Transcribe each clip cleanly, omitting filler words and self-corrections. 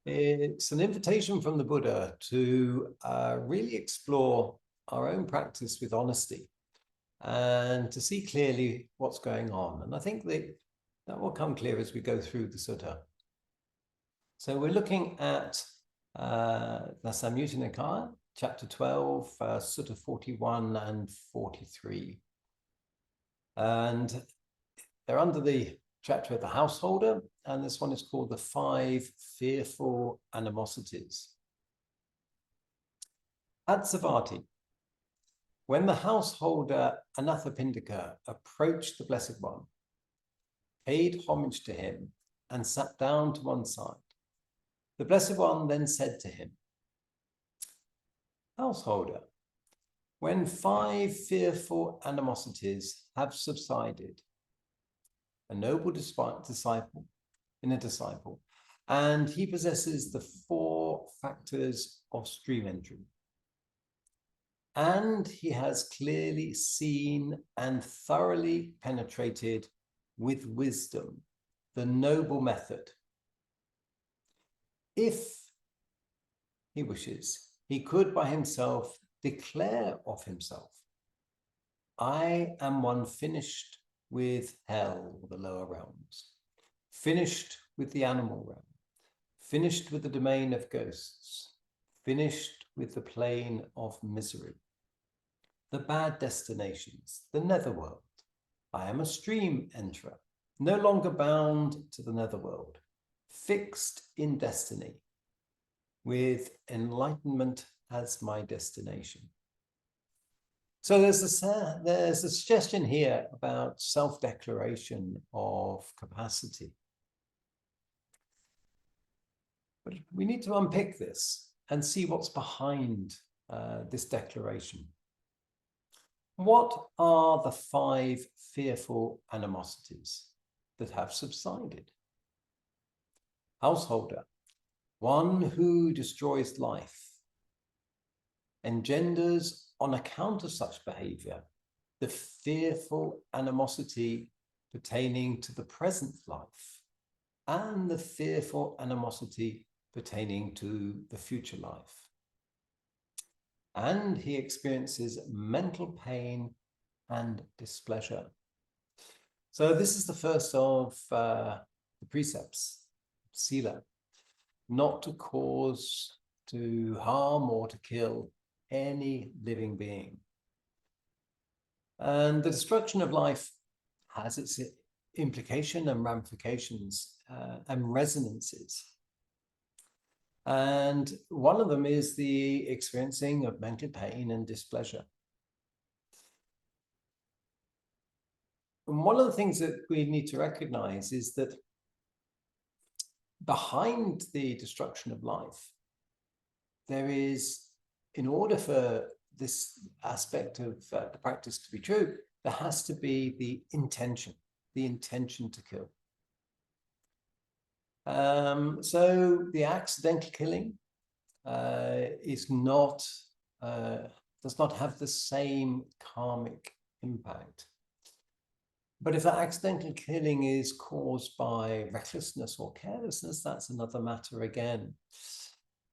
It's an invitation from the Buddha to really explore our own practice with honesty and to see clearly what's going on. And I think that will come clear as we go through the sutta. So we're looking at the Samyutta Nikaya, chapter 12, sutta 41 and 43. And they're under the chapter of the householder, and this one is called the 5 fearful animosities. At Savatthi, when the householder Anathapindika approached the Blessed One, paid homage to him, and sat down to one side, the Blessed One then said to him, "Householder, when 5 fearful animosities have subsided, a noble disciple in a disciple, and he possesses the 4 factors of stream entry, and he has clearly seen and thoroughly penetrated with wisdom the noble method. If he wishes, he could by himself declare of himself, I am one finished with hell, or the lower realms, finished with the animal realm, finished with the domain of ghosts, finished with the plane of misery, the bad destinations, the netherworld. I am a stream enterer, no longer bound to the netherworld, fixed in destiny, with enlightenment as my destination." So there's a suggestion here about self-declaration of capacity. But we need to unpick this and see what's behind this declaration. What are the 5 fearful animosities that have subsided? Householder, one who destroys life, engenders on account of such behavior the fearful animosity pertaining to the present life and the fearful animosity pertaining to the future life. And he experiences mental pain and displeasure. So this is the first of the precepts, sila, not to cause, to harm, or to kill any living being. And the destruction of life has its implication and ramifications and resonances. And one of them is the experiencing of mental pain and displeasure. And one of the things that we need to recognize is that behind the destruction of life, there is, in order for this aspect of the practice to be true, there has to be the intention to kill. So the accidental killing does not have the same karmic impact. But if that accidental killing is caused by recklessness or carelessness, that's another matter again.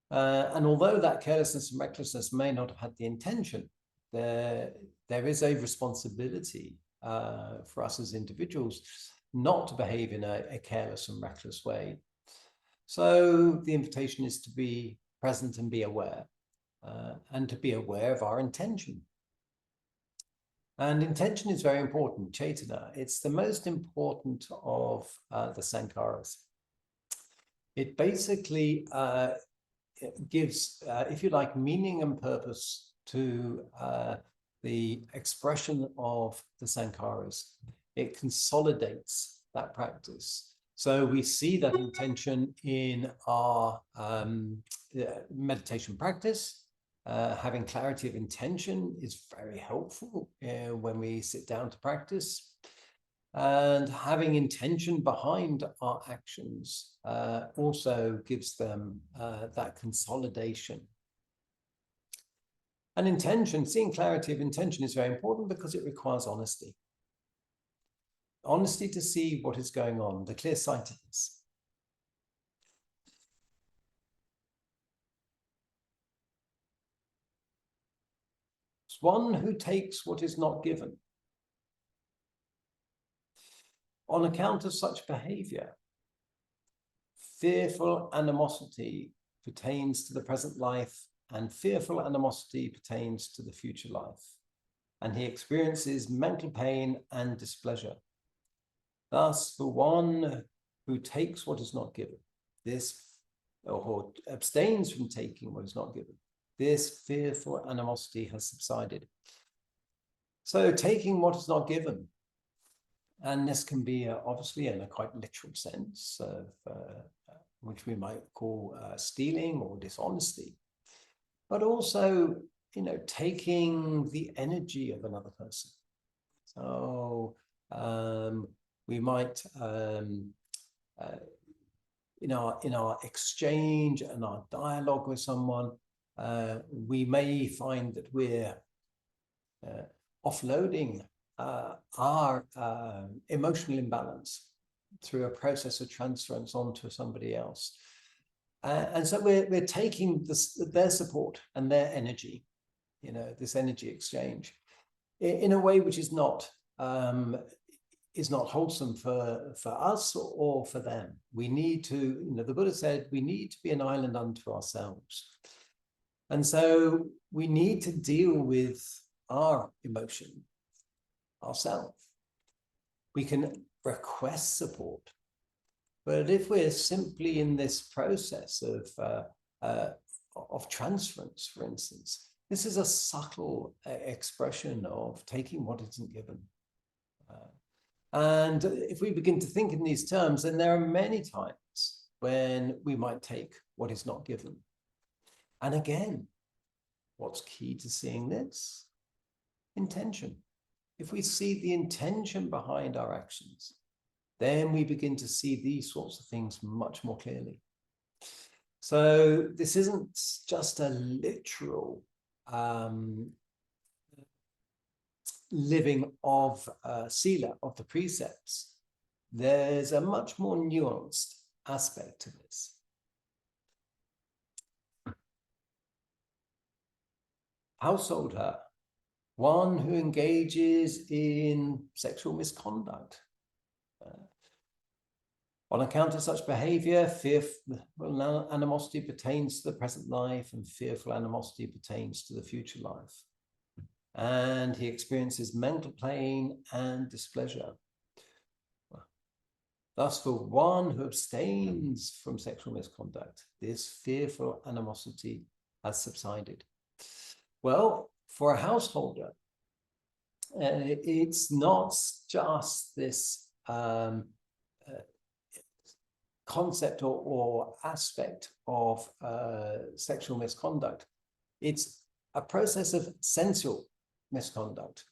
And although that carelessness and recklessness may not have had the intention, there is a responsibility for us as individuals not to behave in a careless and reckless way. So the invitation is to be present and be aware, and to be aware of our intention. And intention is very important, cetana. It's the most important of the sankharas. It basically gives, if you like, meaning and purpose to the expression of the sankharas. It consolidates that practice. So we see that intention in our meditation practice. Having clarity of intention is very helpful when we sit down to practice. And having intention behind our actions also gives them that consolidation. And intention, seeing clarity of intention is very important because it requires honesty. Honesty to see what is going on, the clear-sightedness. It's one who takes what is not given. On account of such behavior, fearful animosity pertains to the present life, and fearful animosity pertains to the future life. And he experiences mental pain and displeasure. Thus, the one who takes what is not given, this, or abstains from taking what is not given, this fearful animosity has subsided. So taking what is not given, and this can be obviously in a quite literal sense of which we might call stealing or dishonesty, but also, taking the energy of another person. So we might, in our exchange and our dialogue with someone, we may find that we're offloading our emotional imbalance through a process of transference onto somebody else. And so we're taking their support and their energy, this energy exchange, in a way which is not wholesome for us or for them. We need to, the Buddha said, we need to be an island unto ourselves. And so we need to deal with our emotion ourselves. We can request support, but if we're simply in this process of transference, for instance, this is a subtle expression of taking what isn't given. And if we begin to think in these terms, then there are many times when we might take what is not given. And again, what's key to seeing this? Intention. If we see the intention behind our actions, then we begin to see these sorts of things much more clearly. So this isn't just a literal living of sila, of the precepts. There's a much more nuanced aspect to this. Householder, one who engages in sexual misconduct. On account of such behavior, fearful animosity pertains to the present life, and fearful animosity pertains to the future life. And he experiences mental pain and displeasure. Thus, for one who abstains from sexual misconduct, this fearful animosity has subsided. Well, for a householder, it's not just this concept or aspect of sexual misconduct. It's a process of sensual misconduct.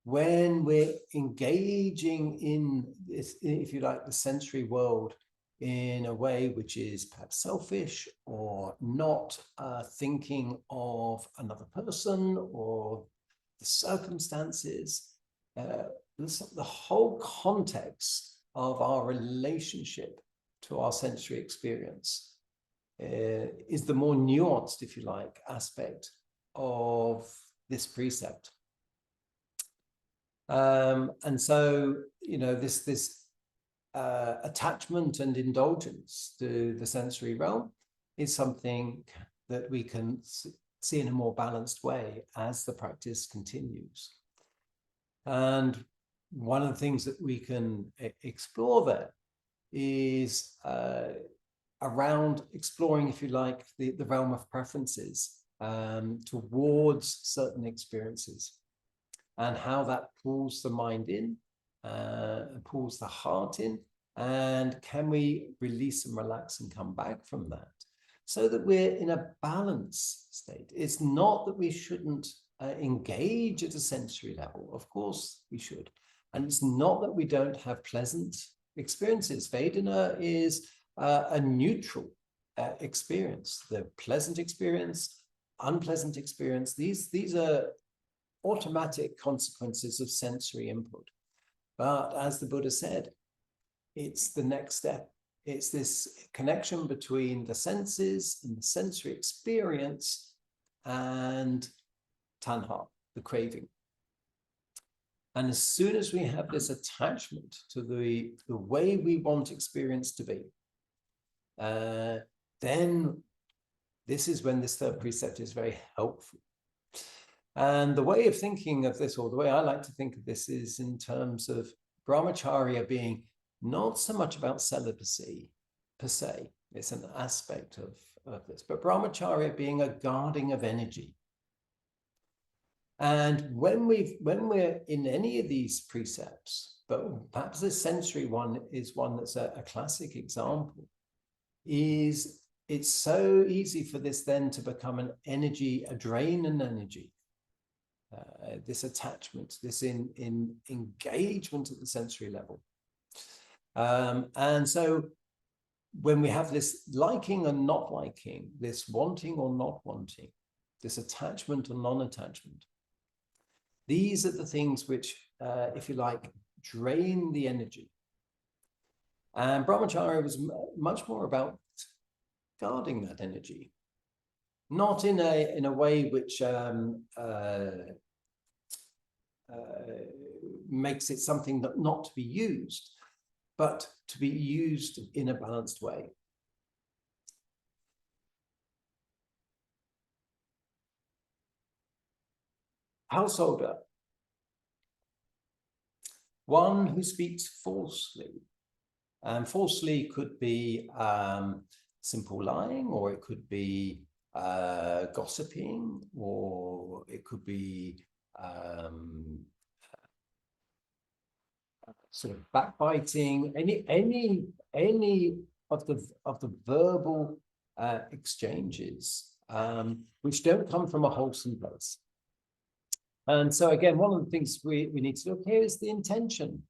When we're engaging in this, if you like, the sensory world in a way which is perhaps selfish or not thinking of another person or the circumstances, the whole context of our relationship to our sensory experience is the more nuanced, if you like, aspect of this precept. And so, this attachment and indulgence to the sensory realm is something that we can see in a more balanced way as the practice continues. And one of the things that we can explore there is around exploring, if you like, the realm of preferences towards certain experiences, and how that pulls the mind in, pulls the heart in, and can we release and relax and come back from that so that we're in a balanced state. It's not that we shouldn't engage at a sensory level. Of course we should. And it's not that we don't have pleasant experiences. Vedana is a neutral experience. The pleasant experience, unpleasant experience, these are automatic consequences of sensory input. But as the Buddha said, it's the next step. It's this connection between the senses and the sensory experience and tanha, the craving. And as soon as we have this attachment to the way we want experience to be, then this is when this third precept is very helpful. And the way of thinking of this, or the way I like to think of this, is in terms of brahmacharya being not so much about celibacy per se. It's an aspect of this, but brahmacharya being a guarding of energy. And when we're in any of these precepts, but perhaps the sensory one is one that's a classic example, is it's so easy for this then to become an energy, a drain and energy. This attachment, this in engagement at the sensory level. And so when we have this liking and not liking, this wanting or not wanting, this attachment or non-attachment, these are the things which, if you like, drain the energy. And brahmacharya was much more about guarding that energy, not in a way which makes it something that not to be used, but to be used in a balanced way. Householder, one who speaks falsely. And falsely could be simple lying, or it could be gossiping, or it could be sort of backbiting, any of the verbal exchanges which don't come from a wholesome place. And so again, one of the things we need to look here is the intention.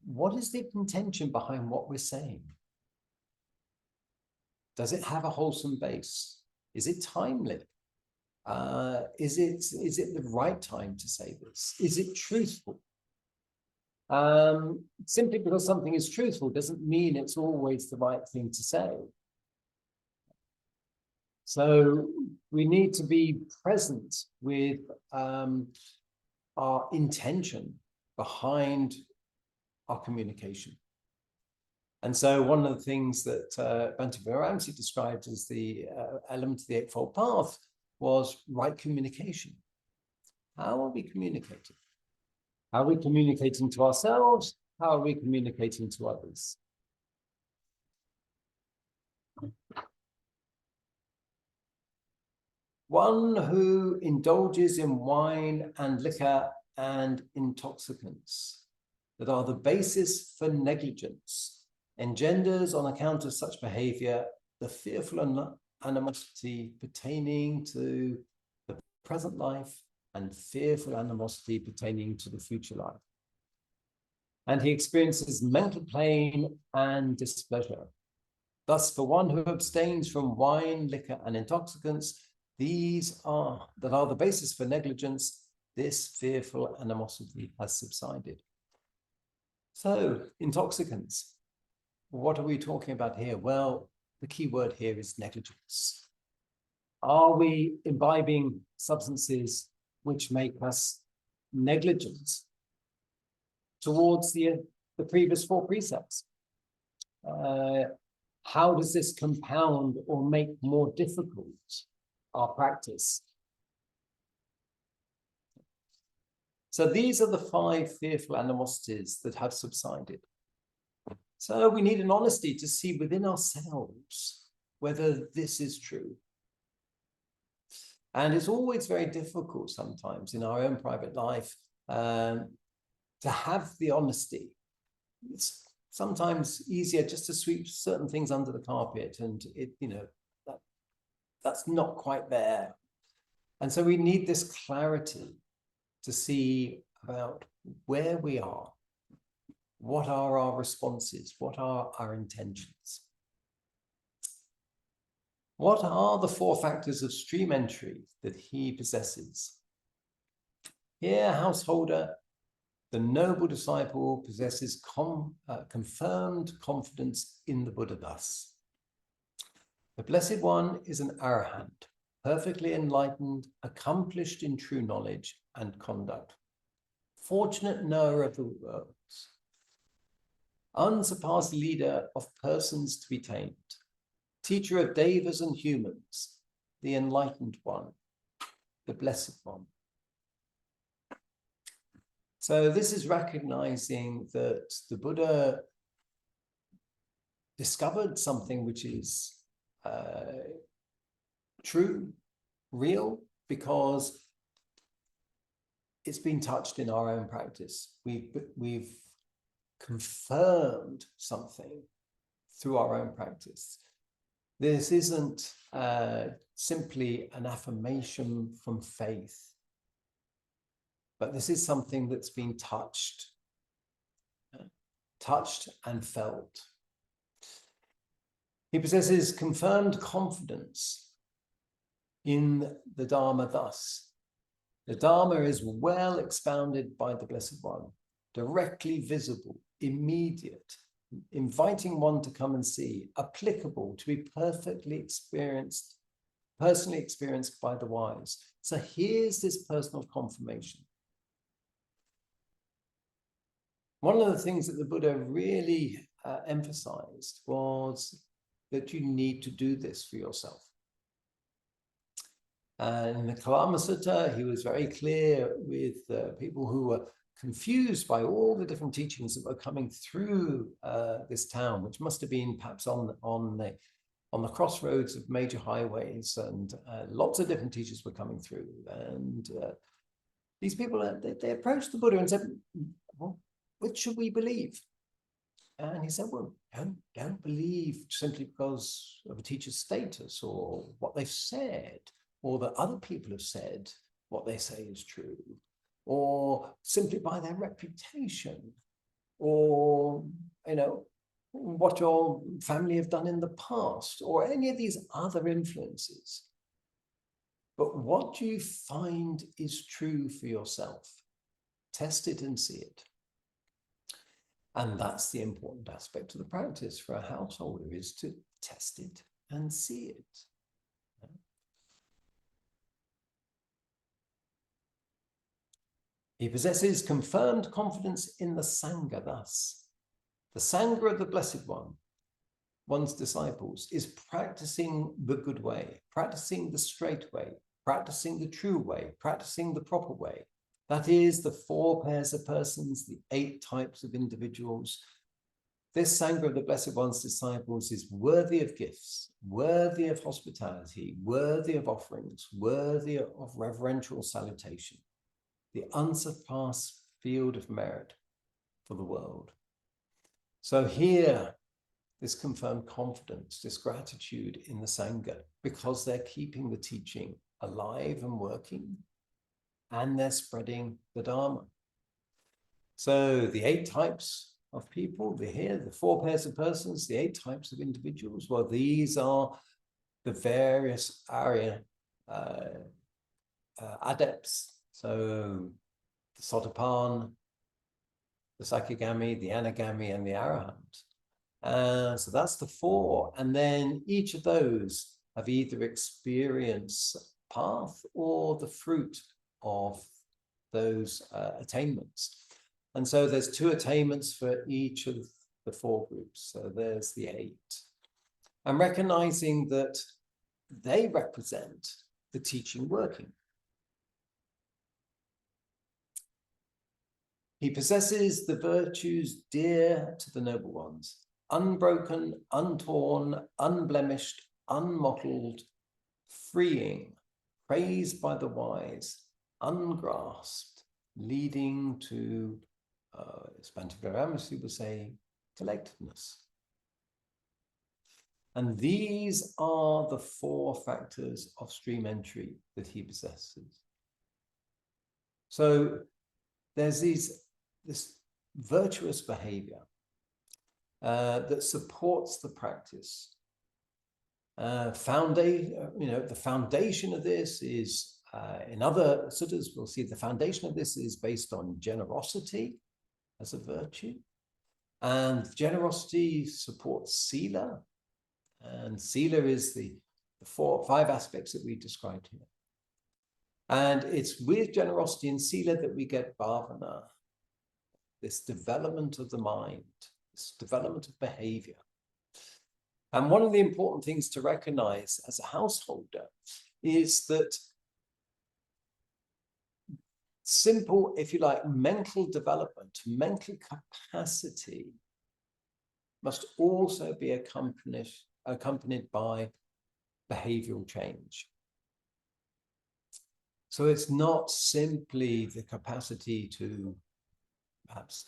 What is the intention behind what we're saying? Does it have a wholesome base? Is it timely? Is it the right time to say this? Is it truthful? Simply because something is truthful doesn't mean it's always the right thing to say. So we need to be present with our intention behind our communication. And so one of the things that Pañcaverabhaya described as the element of the Eightfold Path was right communication. How are we communicating? How are we communicating to ourselves? How are we communicating to others? One who indulges in wine and liquor and intoxicants that are the basis for negligence, engenders on account of such behavior the fearful animosity pertaining to the present life and fearful animosity pertaining to the future life. And he experiences mental pain and displeasure. Thus, for one who abstains from wine, liquor, and intoxicants, these are the basis for negligence, this fearful animosity has subsided. So, intoxicants. What are we talking about here? Well, the key word here is negligence. Are we imbibing substances which make us negligent towards the previous four precepts? How does this compound or make more difficult our practice? So these are the 5 fearful animosities that have subsided. So we need an honesty to see within ourselves whether this is true. And it's always very difficult sometimes in our own private life to have the honesty. It's sometimes easier just to sweep certain things under the carpet, and that's not quite there. And so we need this clarity to see about where we are. What are our responses? What are our intentions? What are the 4 factors of stream entry that he possesses? Here, householder, the noble disciple possesses confirmed confidence in the Buddha thus. The Blessed One is an arahant, perfectly enlightened, accomplished in true knowledge and conduct, fortunate knower of the worlds, unsurpassed leader of persons to be tamed, teacher of devas and humans, the enlightened one, the blessed one. So this is recognizing that the Buddha discovered something which is true, real, because it's been touched in our own practice. We've confirmed something through our own practice. This isn't simply an affirmation from faith, but this is something that's been touched and felt. He possesses confirmed confidence in the Dharma thus. The Dharma is well expounded by the Blessed One, directly visible, immediate, inviting one to come and see, applicable, to be personally experienced by the wise. So here's this personal confirmation. One of the things that the Buddha really emphasized was that you need to do this for yourself. And in the Kalama Sutta, he was very clear with people who were confused by all the different teachings that were coming through this town, which must have been perhaps on the crossroads of major highways, and lots of different teachers were coming through. And these people, they approached the Buddha and said, well, which should we believe? And he said, well, don't believe simply because of a teacher's status or what they've said, or that other people have said what they say is true, or simply by their reputation, or, what your family have done in the past, or any of these other influences. But what you find is true for yourself. Test it and see it. And that's the important aspect of the practice for a householder, is to test it and see it. He possesses confirmed confidence in the Sangha thus. The Sangha of the Blessed One, one's disciples, is practicing the good way, practicing the straight way, practicing the true way, practicing the proper way. That is the 4 pairs of persons, the 8 types of individuals. This Sangha of the Blessed One's disciples is worthy of gifts, worthy of hospitality, worthy of offerings, worthy of reverential salutation, the unsurpassed field of merit for the world. So here, this confirmed confidence, this gratitude in the Sangha, because they're keeping the teaching alive and working, and they're spreading the Dharma. So the 8 types of people, the 4 pairs of persons, the 8 types of individuals, well, these are the various Arya adepts. So the Sotapan, the Sakagami, the Anagami, and the Arahant. So that's the 4. And then each of those have either experienced path or the fruit of those attainments. And so there's 2 attainments for each of the 4 groups. So there's the 8. And recognizing that they represent the teaching working. He possesses the virtues dear to the noble ones, unbroken, untorn, unblemished, unmottled, freeing, praised by the wise, ungrasped, leading to, as Pañcaverabhaya would say, collectedness. And these are the 4 factors of stream entry that he possesses. So there's this virtuous behavior that supports the practice. The foundation of this is, in other suttas, we'll see the foundation of this is based on generosity as a virtue. And generosity supports sila. And sila is the the 5 aspects that we described here. And it's with generosity and sila that we get bhavana, this development of the mind, this development of behavior. And one of the important things to recognize as a householder is that simple, if you like, mental development, mental capacity must also be accompanied by behavioral change. So it's not simply the capacity to perhaps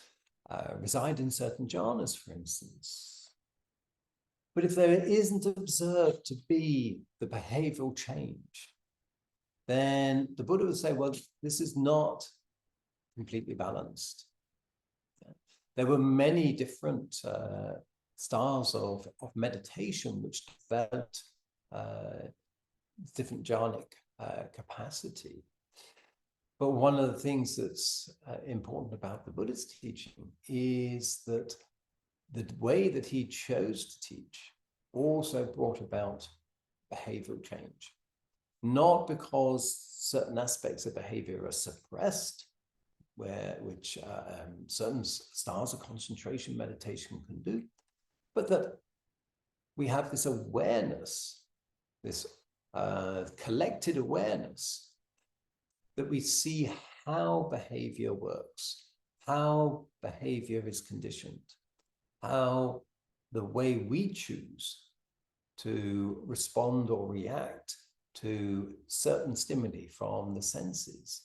reside in certain jhanas, for instance. But if there isn't observed to be the behavioral change, then the Buddha would say, well, this is not completely balanced. There were many different styles of meditation which developed different jhanic capacity. But one of the things that's important about the Buddha's teaching is that the way that he chose to teach also brought about behavioral change. Not because certain aspects of behavior are suppressed, which certain styles of concentration meditation can do, but that we have this awareness, this collected awareness, that we see how behavior works, how behavior is conditioned, how the way we choose to respond or react to certain stimuli from the senses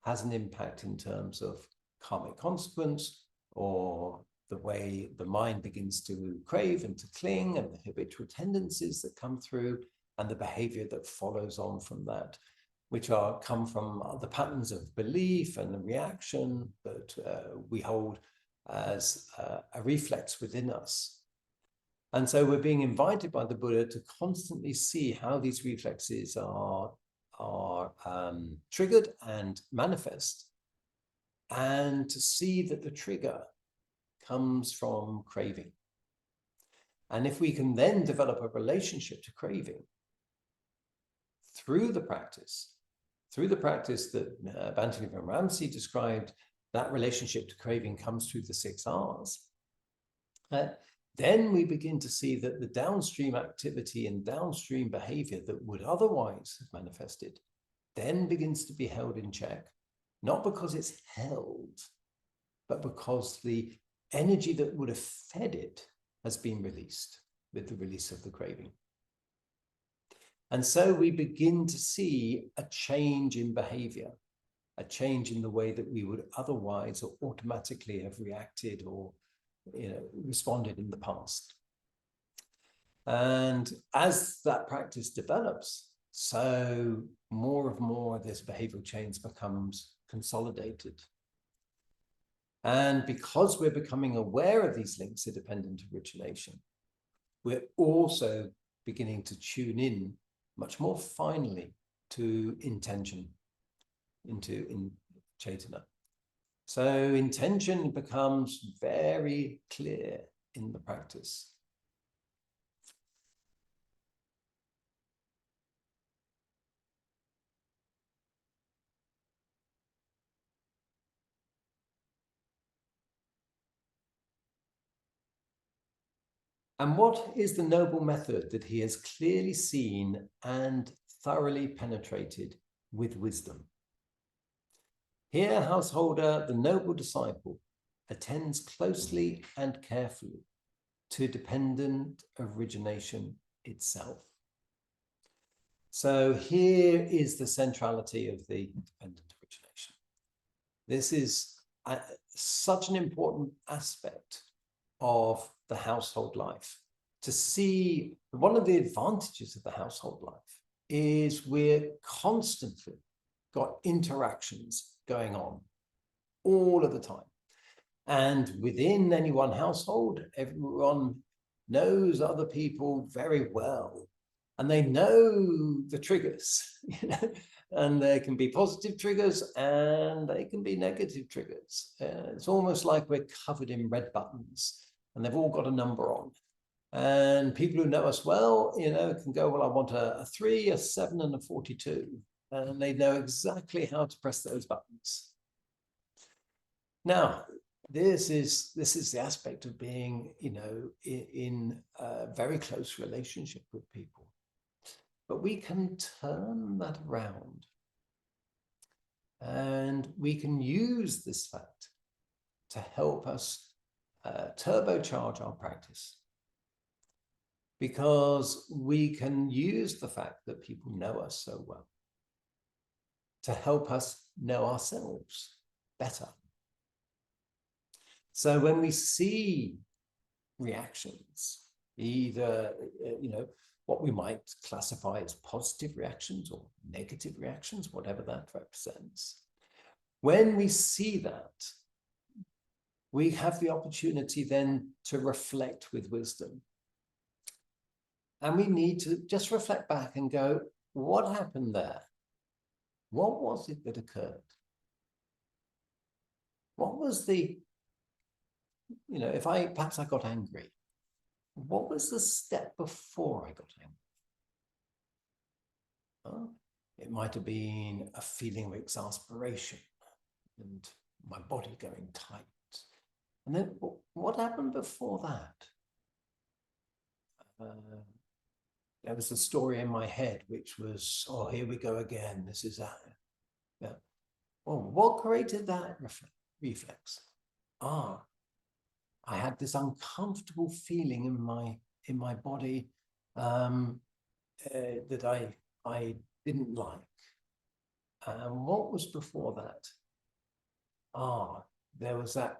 has an impact in terms of karmic consequence, or the way the mind begins to crave and to cling, and the habitual tendencies that come through, and the behavior that follows on from that, which come from the patterns of belief and the reaction that we hold as a reflex within us. And so we're being invited by the Buddha to constantly see how these reflexes are triggered and manifest, and to see that the trigger comes from craving. And if we can then develop a relationship to craving through the practice that Bhante Ramsey described, that relationship to craving comes through the 6 R's. Then we begin to see that the downstream activity and downstream behavior that would otherwise have manifested then begins to be held in check, not because it's held, but because the energy that would have fed it has been released with the release of the craving. And so we begin to see a change in behavior, a change in the way that we would otherwise or automatically have reacted or responded in the past. And as that practice develops, so more and more of this behavioral change becomes consolidated. And because we're becoming aware of these links of dependent origination, we're also beginning to tune in much more finely to intention, in Chaitana. So intention becomes very clear in the practice. And what is the noble method that he has clearly seen and thoroughly penetrated with wisdom? Here, householder, the noble disciple attends closely and carefully to dependent origination itself. So here is the centrality of the dependent origination. This is such an important aspect of the household life. To see, one of the advantages of the household life is we're constantly got interactions going on all of the time. And within any one household, everyone knows other people very well. And they know the triggers, and there can be positive triggers and they can be negative triggers. It's almost like we're covered in red buttons and they've all got a number on. And people who know us well, can go, well, I want a 3, a 7, and a 42. And they know exactly how to press those buttons. Now, this is the aspect of being, in a very close relationship with people. But we can turn that around. And we can use this fact to help us turbocharge our practice. Because we can use the fact that people know us so well to help us know ourselves better. So when we see reactions, either, what we might classify as positive reactions or negative reactions, whatever that represents, when we see that, we have the opportunity then to reflect with wisdom. And we need to just reflect back and go, what happened there? What was it that occurred? What was the, perhaps I got angry. What was the step before I got angry? Well, it might have been a feeling of exasperation and my body going tight. And then what happened before that? There was a story in my head, which was, oh, here we go again. This is that. Yeah. Well, what created that reflex? I had this uncomfortable feeling in my body that I didn't like. And what was before that? There was that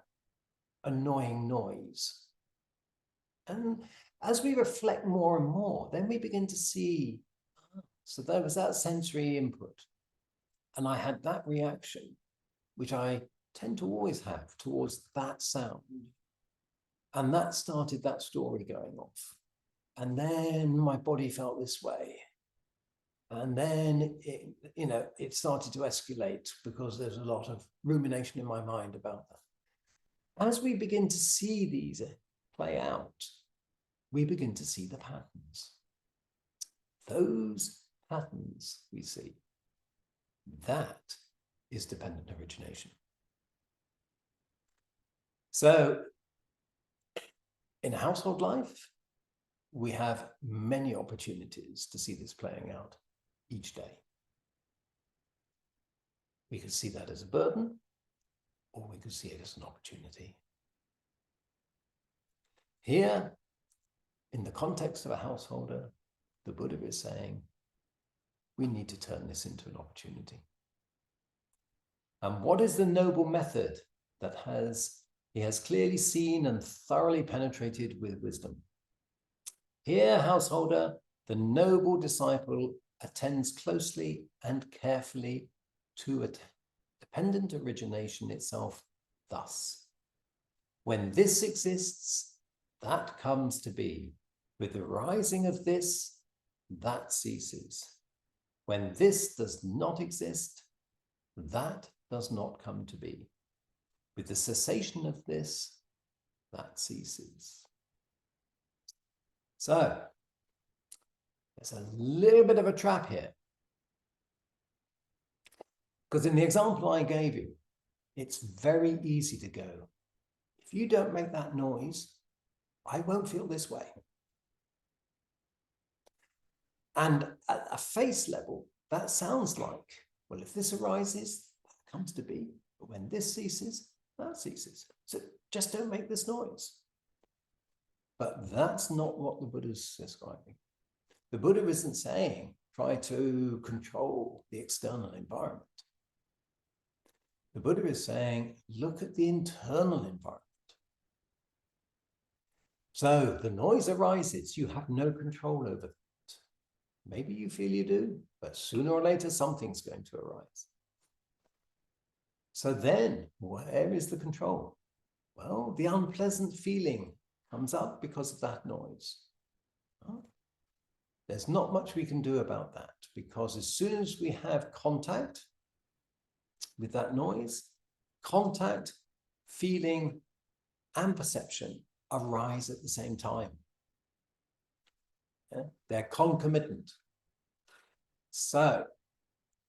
annoying noise. And as we reflect more and more, then we begin to see, so there was that sensory input. And I had that reaction, which I tend to always have towards that sound. And that started that story going off. And then my body felt this way. And then it started to escalate because there's a lot of rumination in my mind about that. As we begin to see these play out, we begin to see the patterns. Those patterns we see, that is dependent origination. So in household life, we have many opportunities to see this playing out each day. We could see that as a burden, or we could see it as an opportunity. Here, in the context of a householder, the Buddha is saying, we need to turn this into an opportunity. And what is the noble method that he has clearly seen and thoroughly penetrated with wisdom? Here, householder, the noble disciple attends closely and carefully to a dependent origination itself thus. When this exists, that comes to be. With the rising of this, that ceases. When this does not exist, that does not come to be. With the cessation of this, that ceases. So, there's a little bit of a trap here. Because in the example I gave you, it's very easy to go, if you don't make that noise, I won't feel this way. And at a face level, that sounds like, well, if this arises, that comes to be. But when this ceases, that ceases. So just don't make this noise. But that's not what the Buddha is describing. The Buddha isn't saying, try to control the external environment. The Buddha is saying, look at the internal environment. So the noise arises, you have no control over it. Maybe you feel you do, but sooner or later something's going to arise. So then, where is the control? Well, the unpleasant feeling comes up because of that noise. Well, there's not much we can do about that, because as soon as we have contact with that noise, contact, feeling, and perception arise at the same time. Yeah? They're concomitant. So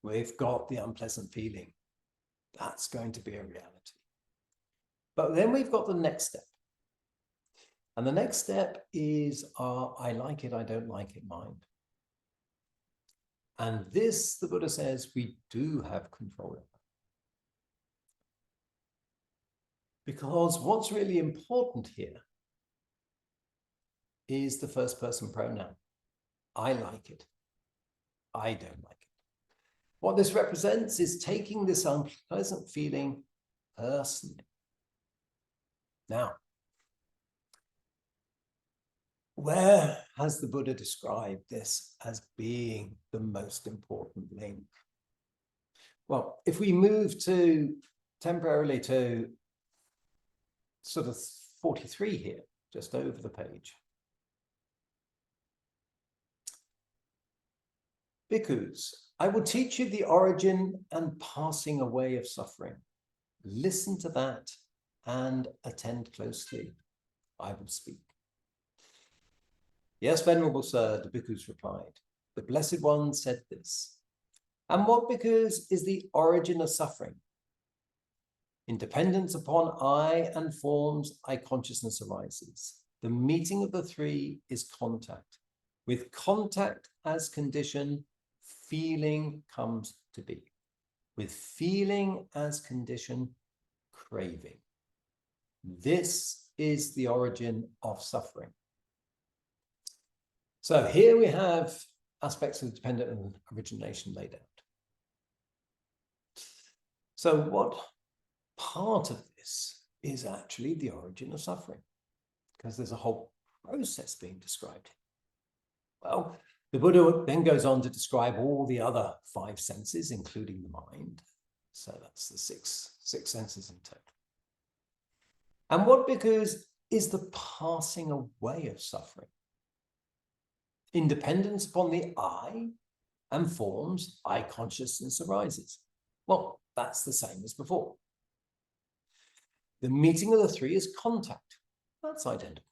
we've got the unpleasant feeling. That's going to be a reality. But then we've got the next step. And the next step is our I like it, I don't like it mind. And this, the Buddha says, we do have control over. Because what's really important here is the first person pronoun. I like it. I don't like it. What this represents is taking this unpleasant feeling personally. Now, where has the Buddha described this as being the most important link? Well, if we move temporarily to sort of 43 here, just over the page. Bhikkhus, I will teach you the origin and passing away of suffering. Listen to that and attend closely. I will speak. Yes, Venerable Sir, the Bhikkhus replied. The Blessed One said this. And what bhikkhus is the origin of suffering? In dependence upon I and forms, I consciousness arises. The meeting of the three is contact. With contact as condition, feeling comes to be. With feeling as condition, craving. This is the origin of suffering. So here we have aspects of dependent and origination laid out. So what part of this is actually the origin of suffering? Because there's a whole process being described. Well, the Buddha then goes on to describe all the other 5 senses, including the mind. So that's the six senses in total. And what bhikkhus is the passing away of suffering? In dependence upon the I and forms, I consciousness arises. Well, that's the same as before. The meeting of the three is contact. That's identical.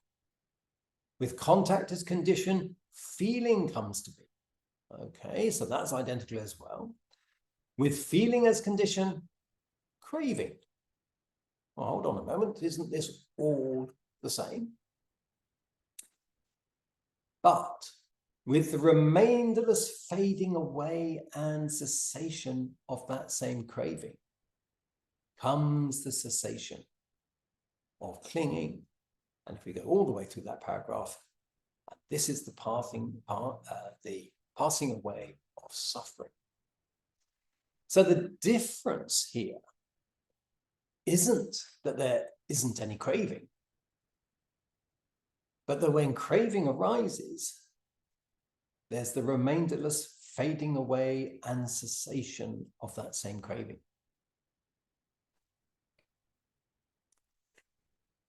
With contact as condition, feeling comes to be. Okay, so that's identical as well. With feeling as condition, craving. Well, hold on a moment, isn't this all the same? But with the remainderless fading away and cessation of that same craving comes the cessation of clinging. And if we go all the way through that paragraph, this is the passing away of suffering. So the difference here isn't that there isn't any craving, but that when craving arises, there's the remainderless fading away and cessation of that same craving.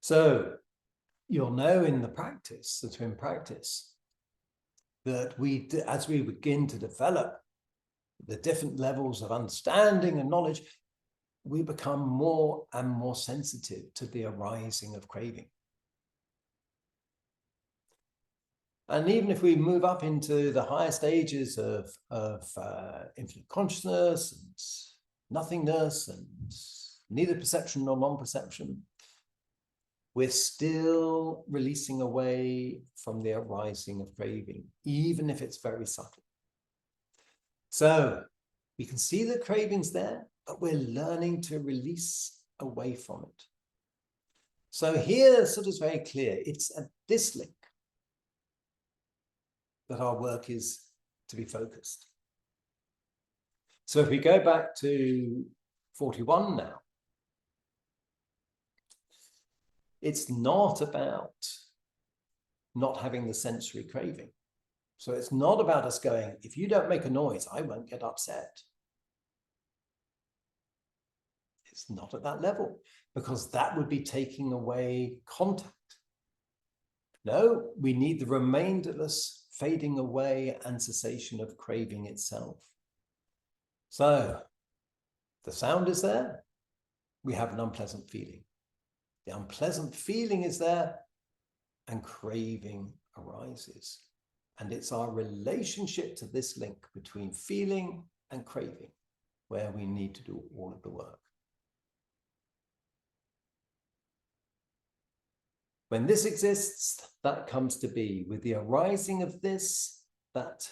So you'll know in the practice, that in practice, that as we begin to develop the different levels of understanding and knowledge, we become more and more sensitive to the arising of craving. And even if we move up into the higher stages of infinite consciousness and nothingness and neither perception nor non-perception, we're still releasing away from the arising of craving, even if it's very subtle. So we can see the cravings there, but we're learning to release away from it. So here, sort of very clear, it's at this link that our work is to be focused. So if we go back to 41 now, it's not about not having the sensory craving. So it's not about us going, if you don't make a noise, I won't get upset. It's not at that level, because that would be taking away contact. No, we need the remainderless fading away and cessation of craving itself. So the sound is there, we have an unpleasant feeling. The unpleasant feeling is there, and craving arises. And it's our relationship to this link between feeling and craving where we need to do all of the work. When this exists, that comes to be. With the arising of this, that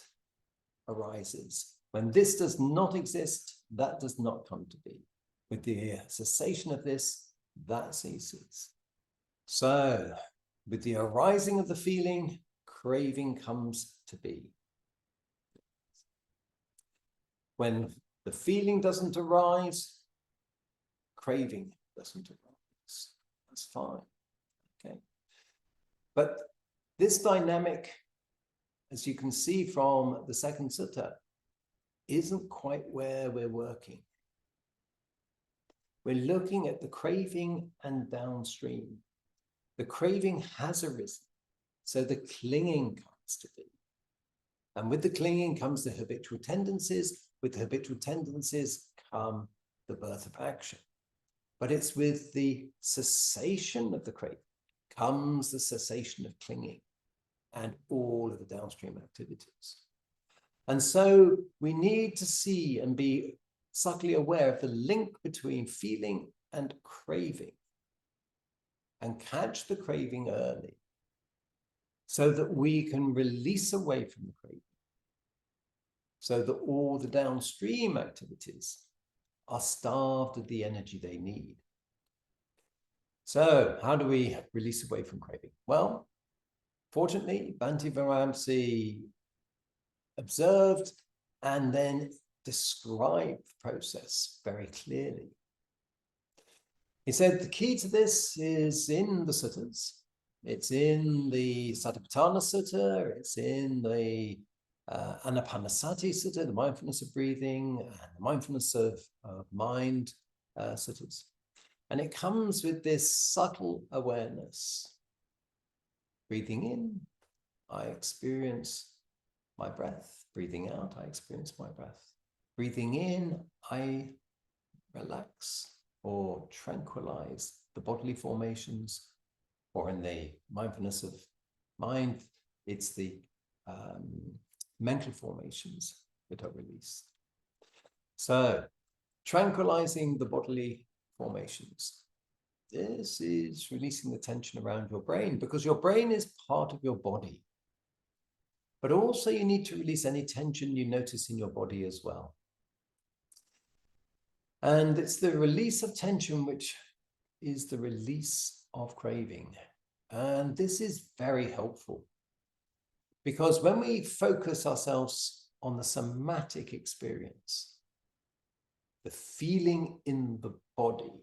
arises. When this does not exist, that does not come to be. With the cessation of this, that ceases. So, with the arising of the feeling, craving comes to be. When the feeling doesn't arise, craving doesn't arise. That's fine. Okay. But this dynamic, as you can see from the second sutta, isn't quite where we're working. We're looking at the craving and downstream. The craving has arisen, so the clinging comes to be. And with the clinging comes the habitual tendencies. With the habitual tendencies come the birth of action. But it's with the cessation of the craving comes the cessation of clinging and all of the downstream activities. And so we need to see and be subtly aware of the link between feeling and craving and catch the craving early so that we can release away from the craving, so that all the downstream activities are starved of the energy they need. So how do we release away from craving? Well, fortunately, Pañcaverabhaya observed and then described the process very clearly. He said the key to this is in the suttas. It's in the Satipatthana Sutta, it's in the Anapanasati Sutta, the mindfulness of breathing, and the mindfulness of mind suttas. And it comes with this subtle awareness. Breathing in, I experience my breath. Breathing out, I experience my breath. Breathing in, I relax or tranquilize the bodily formations, or in the mindfulness of mind, it's the mental formations that are released. So, tranquilizing the bodily formations. This is releasing the tension around your brain, because your brain is part of your body. But also you need to release any tension you notice in your body as well. And it's the release of tension which is the release of craving. And this is very helpful, because when we focus ourselves on the somatic experience, the feeling in the body,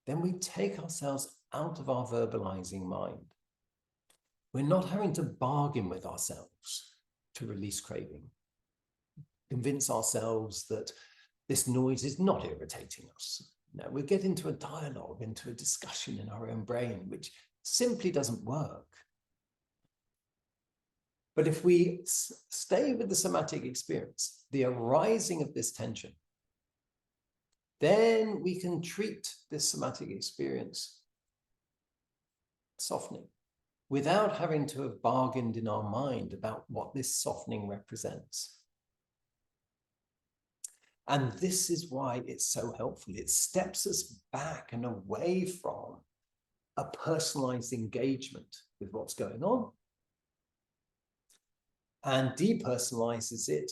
then we take ourselves out of our verbalizing mind. We're not having to bargain with ourselves to release craving, convince ourselves that this noise is not irritating us. No, we get into a dialogue, into a discussion in our own brain, which simply doesn't work. But if we stay with the somatic experience, the arising of this tension, then we can treat this somatic experience softening without having to have bargained in our mind about what this softening represents. And this is why it's so helpful. It steps us back and away from a personalized engagement with what's going on and depersonalizes it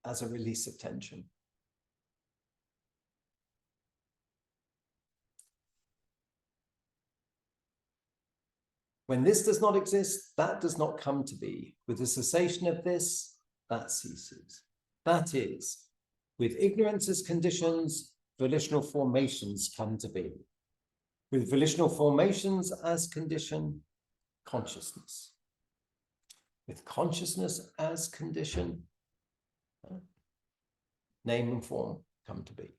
as a release of tension. When this does not exist, that does not come to be. With the cessation of this, that ceases. That is, with ignorance as conditions, volitional formations come to be. With volitional formations as condition, consciousness. With consciousness as condition, name and form come to be.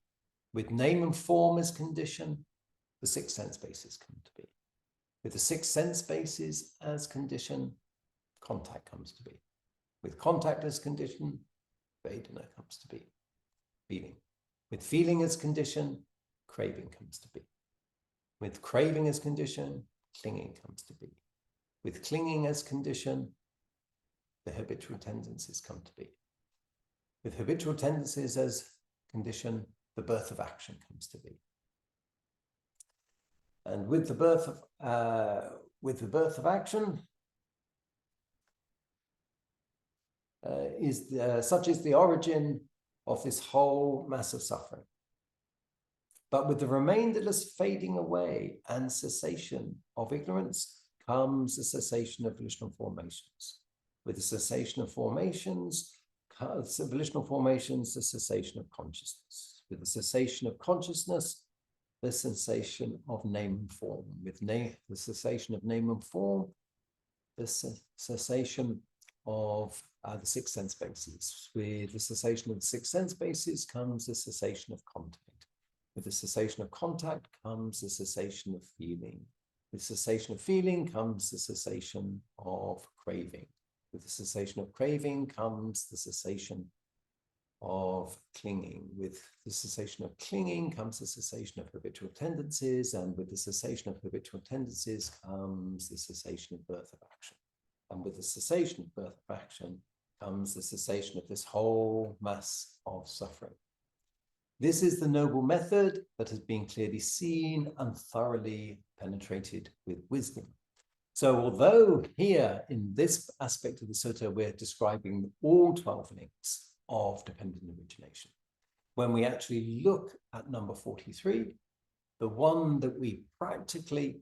With name and form as condition, the six sense bases come to be. With the six sense bases as condition, contact comes to be. With contact as condition, Vedana comes to be. Feeling. With feeling as condition, craving comes to be. With craving as condition, clinging comes to be. With clinging as condition, the habitual tendencies come to be. With habitual tendencies as condition, the birth of action comes to be. And with the birth of action, such is the origin of this whole mass of suffering. But with the remainderless fading away and cessation of ignorance comes the cessation of volitional formations. With the cessation of formations, volitional formations, the cessation of consciousness. With the cessation of consciousness, the cessation of name and form. With the cessation of name and form, the cessation of the six sense bases. With the cessation of the six sense bases comes the cessation of contact. With the cessation of contact comes the cessation of feeling. With the cessation of feeling comes the cessation of craving. With the cessation of craving comes the cessation of clinging. With the cessation of clinging comes the cessation of habitual tendencies. And with the cessation of habitual tendencies comes the cessation of birth of action. And with the cessation of birth of action comes the cessation of this whole mass of suffering. This is the noble method that has been clearly seen and thoroughly penetrated with wisdom. So although here in this aspect of the sutta, we're describing all 12 links of dependent origination, when we actually look at number 43, the one that we practically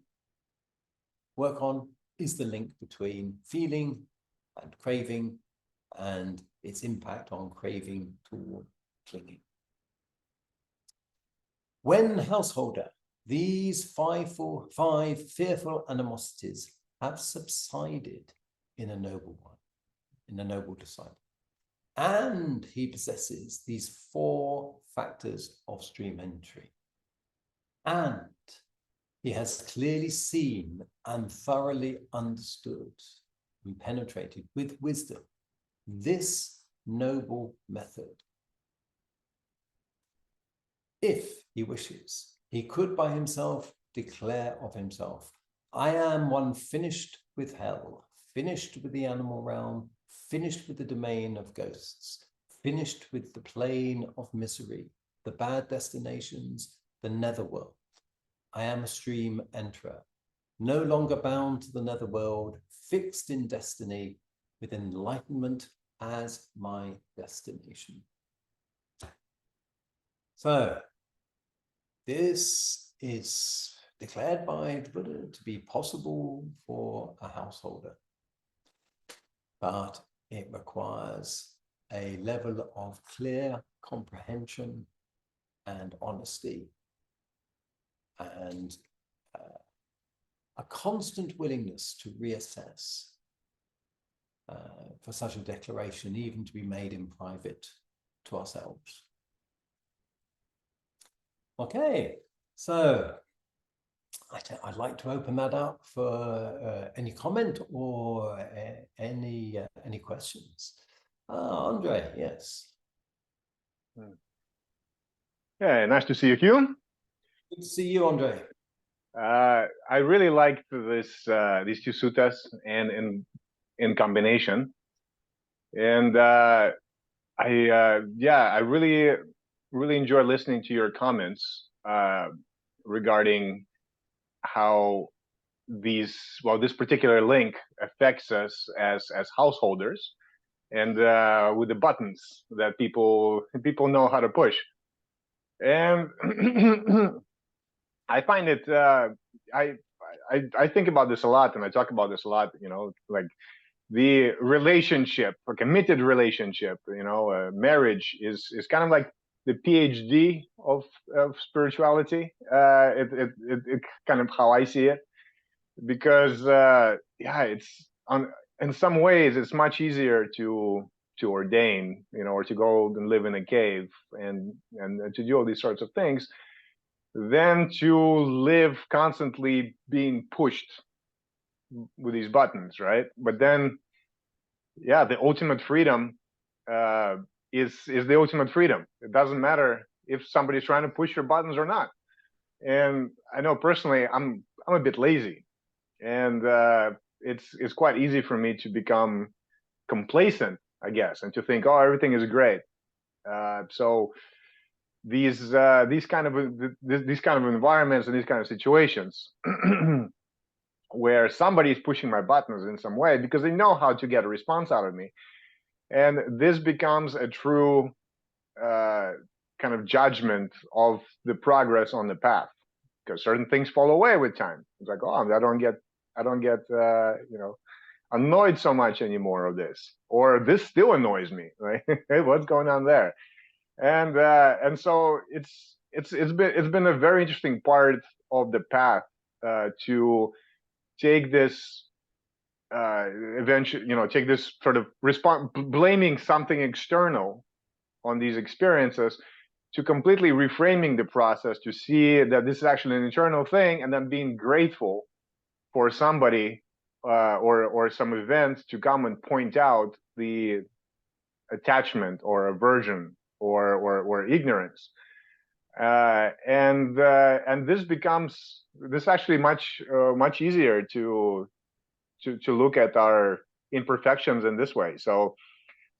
work on is the link between feeling and craving and its impact on craving toward clinging. When householder, these five fearful animosities have subsided in a noble one, in a noble disciple, and he possesses these four factors of stream entry, and he has clearly seen and thoroughly understood and penetrated with wisdom this noble method. If he wishes, he could by himself declare of himself, I am one finished with hell, finished with the animal realm, finished with the domain of ghosts, finished with the plane of misery, the bad destinations, the netherworld. I am a stream enterer, no longer bound to the netherworld, fixed in destiny, with enlightenment as my destination. So, this is declared by the Buddha to be possible for a householder, but it requires a level of clear comprehension and honesty and a constant willingness to reassess for such a declaration even to be made in private to ourselves. Okay, so I'd like to open that up for any comment or any questions. Andre, yes. Yeah, nice to see you, Hugh. Good to see you, Andre. I really liked these two suttas and in combination, and I really enjoy listening to your comments regarding how this particular link affects us as householders, and with the buttons that people know how to push. And I find it I think about this a lot, and I talk about this a lot, like the relationship, a committed relationship, marriage is kind of like the PhD of spirituality. It kind of how I see it, because it's in some ways it's much easier to ordain, or to go and live in a cave and to do all these sorts of things than to live constantly being pushed with these buttons, right? But then, the ultimate freedom is the ultimate freedom. It doesn't matter if somebody's trying to push your buttons or not. And I know personally, I'm a bit lazy, and it's quite easy for me to become complacent, I guess, and to think, oh, everything is great. So these kind of environments and these kind of situations where somebody is pushing my buttons in some way because they know how to get a response out of me, and this becomes a true kind of judgment of the progress on the path, because certain things fall away with time. It's like, oh, I don't get annoyed so much anymore of this, or this still annoys me, right? What's going on there? And so it's been a very interesting part of the path to take this eventually, take this sort of blaming something external on these experiences, to completely reframing the process to see that this is actually an internal thing, and then being grateful for somebody or some event to come and point out the attachment or aversion or ignorance. And this becomes actually much easier to look at our imperfections in this way. So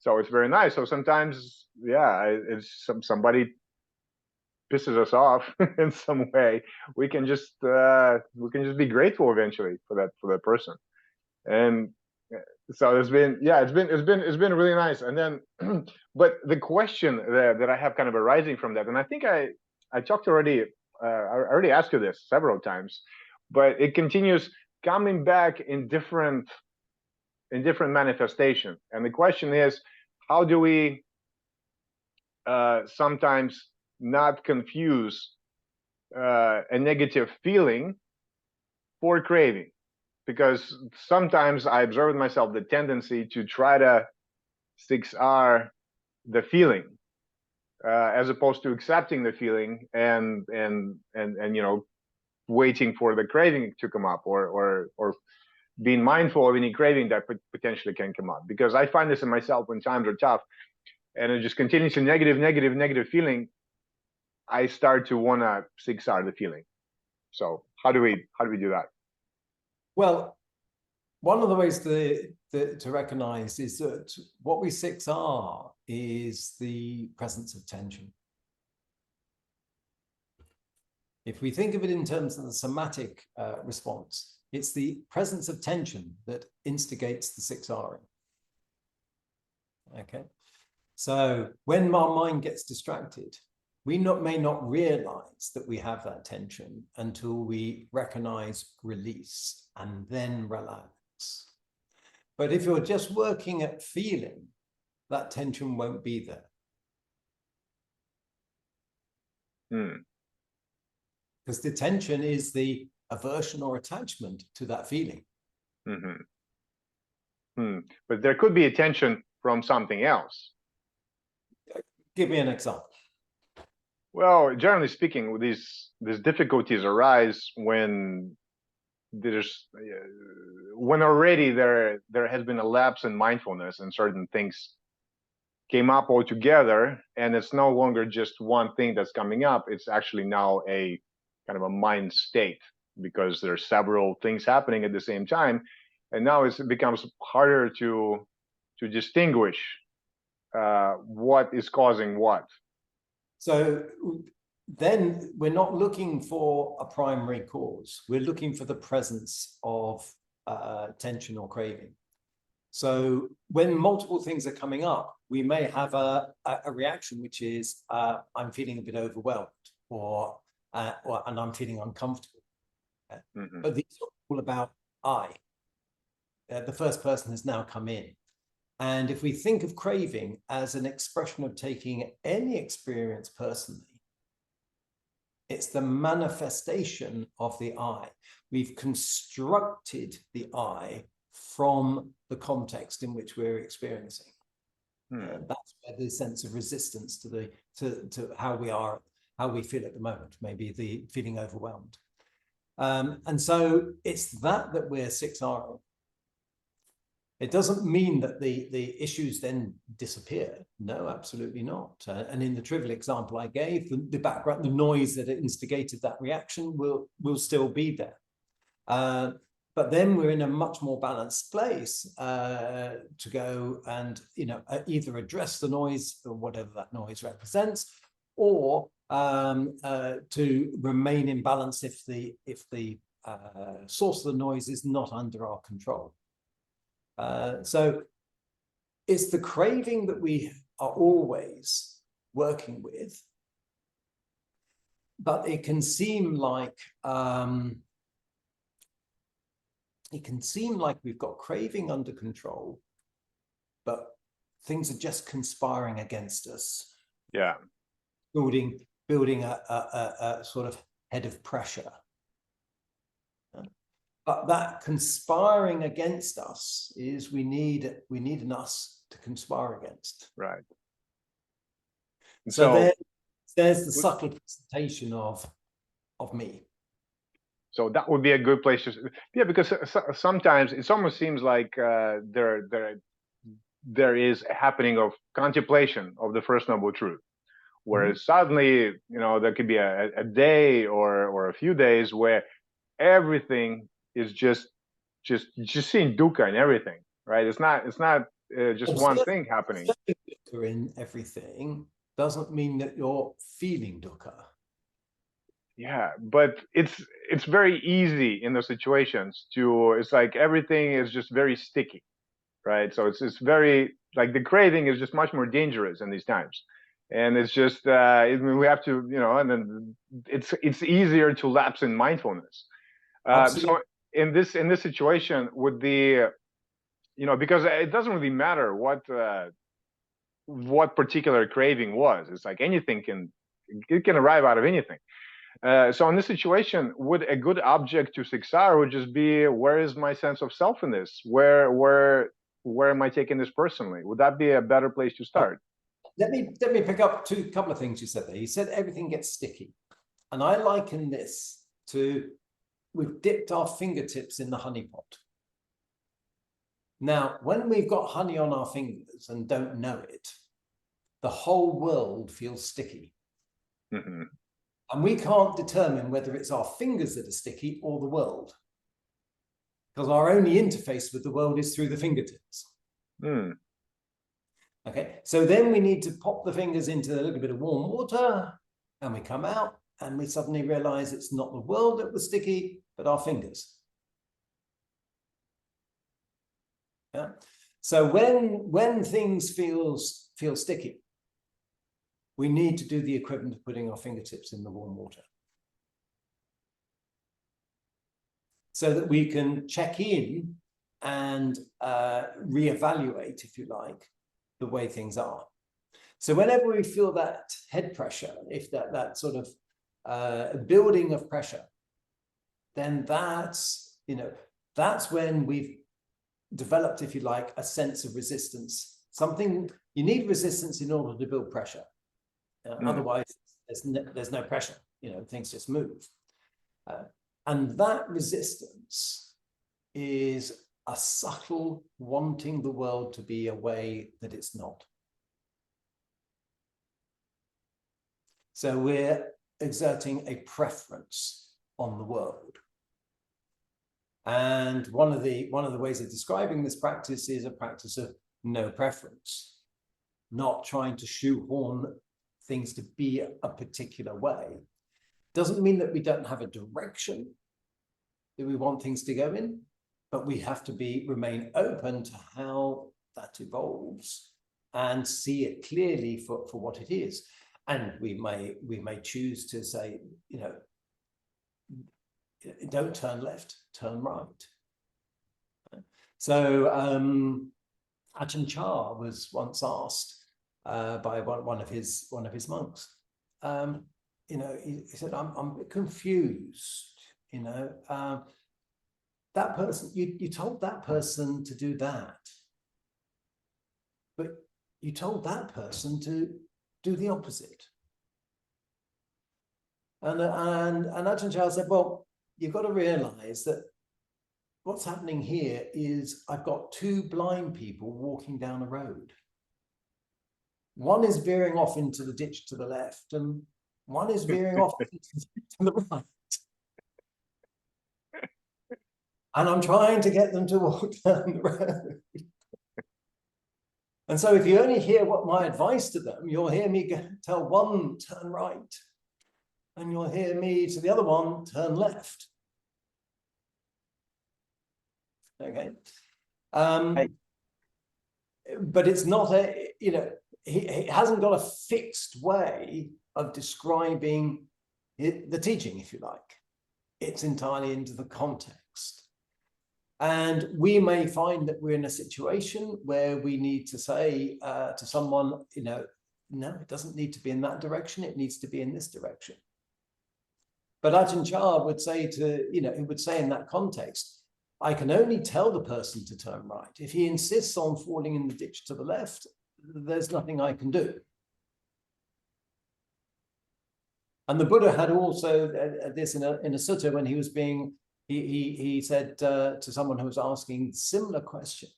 it's very nice. So sometimes, yeah, it's somebody pisses us off in some way, we can just be grateful eventually for that person. And so it's been really nice. And then but the question that I have kind of arising from that, and I think I talked already, I already asked you this several times, but it continues coming back in different manifestation. And the question is, how do we sometimes not confuse a negative feeling for craving? Because sometimes I observe in myself the tendency to try to 6R the feeling, as opposed to accepting the feeling and waiting for the craving to come up, or being mindful of any craving that potentially can come up. Because I find this in myself when times are tough, and it just continues to negative feeling, I start to want to 6R the feeling. So how do we do that? Well, one of the ways to recognize is that what we 6R is the presence of tension. If we think of it in terms of the somatic response, it's the presence of tension that instigates the 6Ring. Okay, so when our mind gets distracted, we may not realize that we have that tension until we recognize release and then relax. But if you're just working at feeling, that tension won't be there. Because the tension is the aversion or attachment to that feeling. But there could be a tension from something else. Give me an example. Well, generally speaking, these difficulties arise when already there has been a lapse in mindfulness, and certain things came up all together, and it's no longer just one thing that's coming up. It's actually now a kind of a mind state, because there's several things happening at the same time, and now it becomes harder to distinguish what is causing what. So then we're not looking for a primary cause. We're looking for the presence of tension or craving. So when multiple things are coming up, we may have a reaction, which is, I'm feeling a bit overwhelmed, and I'm feeling uncomfortable. But these are all about I. The first person has now come in. And if we think of craving as an expression of taking any experience personally, it's the manifestation of the I. We've constructed the I from the context in which we're experiencing. That's where the sense of resistance to how we feel at the moment, maybe the feeling overwhelmed. And so it's that we're 6R. It doesn't mean that the issues then disappear. No, absolutely not. And in the trivial example I gave, the background, the noise that instigated that reaction will still be there. But then we're in a much more balanced place to go and, either address the noise or whatever that noise represents, or to remain in balance if the source of the noise is not under our control. So it's the craving that we are always working with, but it can seem like we've got craving under control, but things are just conspiring against us. Yeah. Building a sort of head of pressure. But that conspiring against us is we need an us to conspire against. Right. So there's the subtle presentation of me. So that would be a good place to, yeah, because sometimes it almost seems like there is a happening of contemplation of the First Noble Truth, whereas suddenly, there could be a day or a few days where everything is just seeing dukkha in everything, right? It's not just one thing happening. Dukkha in everything doesn't mean that you're feeling dukkha. Yeah, but it's very easy in those situations it's like everything is just very sticky, right? So it's very, like, the craving is just much more dangerous in these times, and it's just we have to, and then it's easier to lapse in mindfulness. So in this situation, with the, because it doesn't really matter what particular craving was. It's like anything can arrive out of anything. So in this situation, would a good object to siksar would just be, where is my sense of self in this? Where am I taking this personally? Would that be a better place to start? Let me pick up a couple of things you said there. You said everything gets sticky, and I liken this to, we've dipped our fingertips in the honey pot. Now, when we've got honey on our fingers and don't know it, the whole world feels sticky. Mm-hmm. And we can't determine whether it's our fingers that are sticky or the world, because our only interface with the world is through the fingertips. Mm. Okay, so then we need to pop the fingers into a little bit of warm water, and we come out and we suddenly realize it's not the world that was sticky, but our fingers. Yeah. So when things feel sticky, we need to do the equivalent of putting our fingertips in the warm water, so that we can check in and reevaluate, if you like, the way things are. So whenever we feel that head pressure, if that sort of building of pressure, then that's when we've developed, if you like, a sense of resistance. You need resistance in order to build pressure. Otherwise, there's no pressure. Things just move. And that resistance is a subtle wanting the world to be a way that it's not. So we're exerting a preference on the world. And one of the ways of describing this practice is a practice of no preference, not trying to shoehorn things to be a particular way. Doesn't mean that we don't have a direction that we want things to go in, but we have to remain open to how that evolves and see it clearly for what it is. And we may choose to say, don't turn left, turn right. So Ajahn Chah was once asked by one of his monks. He said, "I'm a bit confused. That person, you told that person to do that, but you told that person to do the opposite." And Ajahn Chah said, "Well, you've got to realize that what's happening here is I've got two blind people walking down a road. One is veering off into the ditch to the left, and one is veering off into the right. And I'm trying to get them to walk down the road. And so if you only hear what my advice to them, you'll hear me tell one, turn right. And you'll hear me to the other one, turn left. Okay. But it's not a, he hasn't got a fixed way of describing the teaching, if you like. It's entirely into the context. And we may find that we're in a situation where we need to say to someone, no, it doesn't need to be in that direction. It needs to be in this direction. But Ajahn Chah would say he would say in that context, I can only tell the person to turn right. If he insists on falling in the ditch to the left, there's nothing I can do. And the Buddha had also this in a sutta when he was he said to someone who was asking a similar question,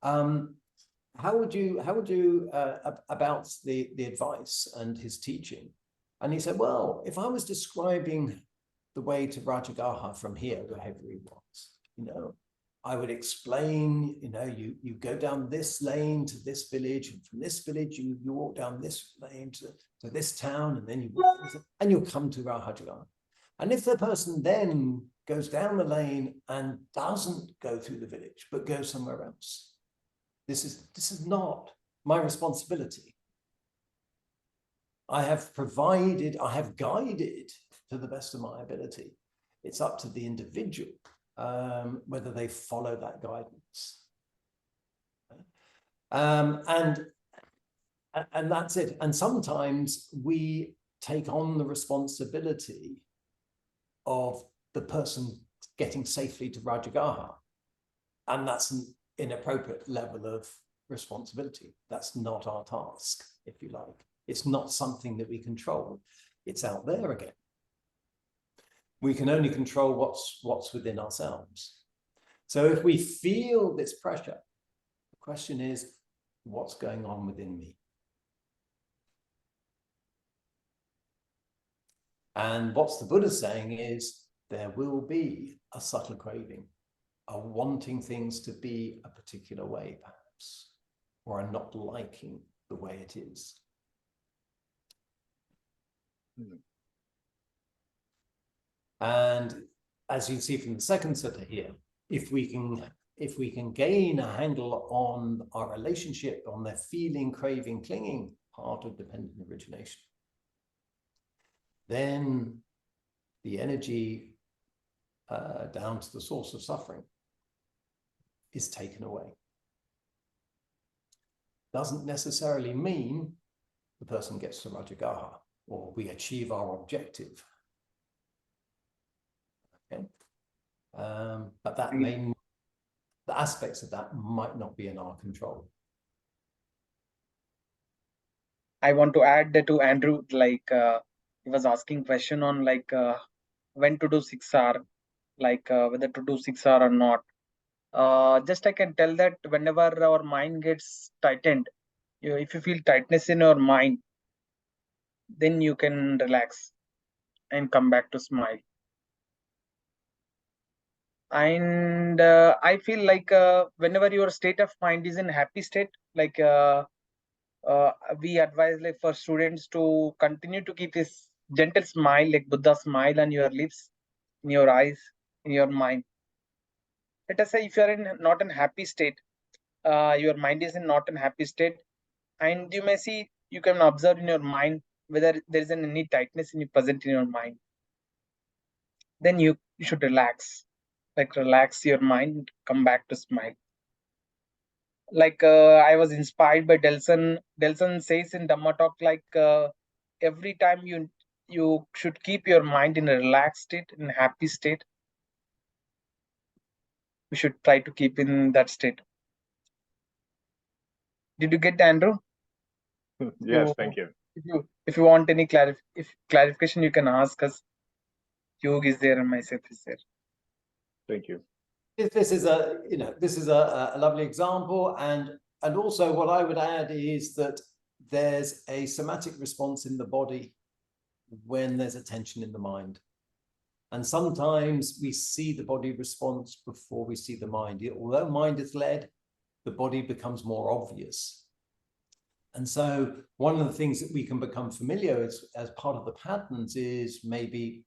how would you about the advice and his teaching? And he said, well, if I was describing the way to Rajagaha from here, wherever he was, I would explain, you go down this lane to this village, and from this village, you walk down this lane to this town, and then you'll come to Rajagaha. And if the person then goes down the lane and doesn't go through the village, but goes somewhere else, this is not my responsibility. I have guided to the best of my ability. It's up to the individual whether they follow that guidance. And that's it. And sometimes we take on the responsibility of the person getting safely to Rajagaha. And that's an inappropriate level of responsibility. That's not our task, if you like. It's not something that we control. It's out there again. We can only control what's within ourselves. So if we feel this pressure, the question is, what's going on within me? And what's the Buddha saying is, there will be a subtle craving, a wanting things to be a particular way, perhaps, or a not liking the way it is. And as you see from the second sutta here, if we can gain a handle on our relationship, on the feeling, craving, clinging part of dependent origination, then the energy down to the source of suffering is taken away. Doesn't necessarily mean the person gets to Rajagaha or we achieve our objective. Okay. But that the aspects of that might not be in our control. I want to add that to Andrew, he was asking question on when to do 6R, whether to do 6R or not. Just I can tell that whenever our mind gets tightened, if you feel tightness in your mind, then you can relax and come back to smile. And I feel whenever your state of mind is in happy state, we advise for students to continue to keep this gentle smile, like Buddha smile on your lips, in your eyes, in your mind. Let us say if you are not in happy state, your mind is in not in happy state, and you may see, you can observe in your mind whether there is any tightness present in your mind. Then you should relax, relax your mind, come back to smile. I was inspired by Delson. Delson says in Dhamma Talk, every time you should keep your mind in a relaxed state, in a happy state. We should try to keep in that state. Did you get, Andrew? Yes, thank you. If you want any clarification, you can ask us. Hugh is there and myself is there. Thank you. This is a lovely example, and also what I would add is that there's a somatic response in the body when there's a tension in the mind. And sometimes we see the body response before we see the mind. Although mind is led, the body becomes more obvious. And so one of the things that we can become familiar as part of the patterns is maybe,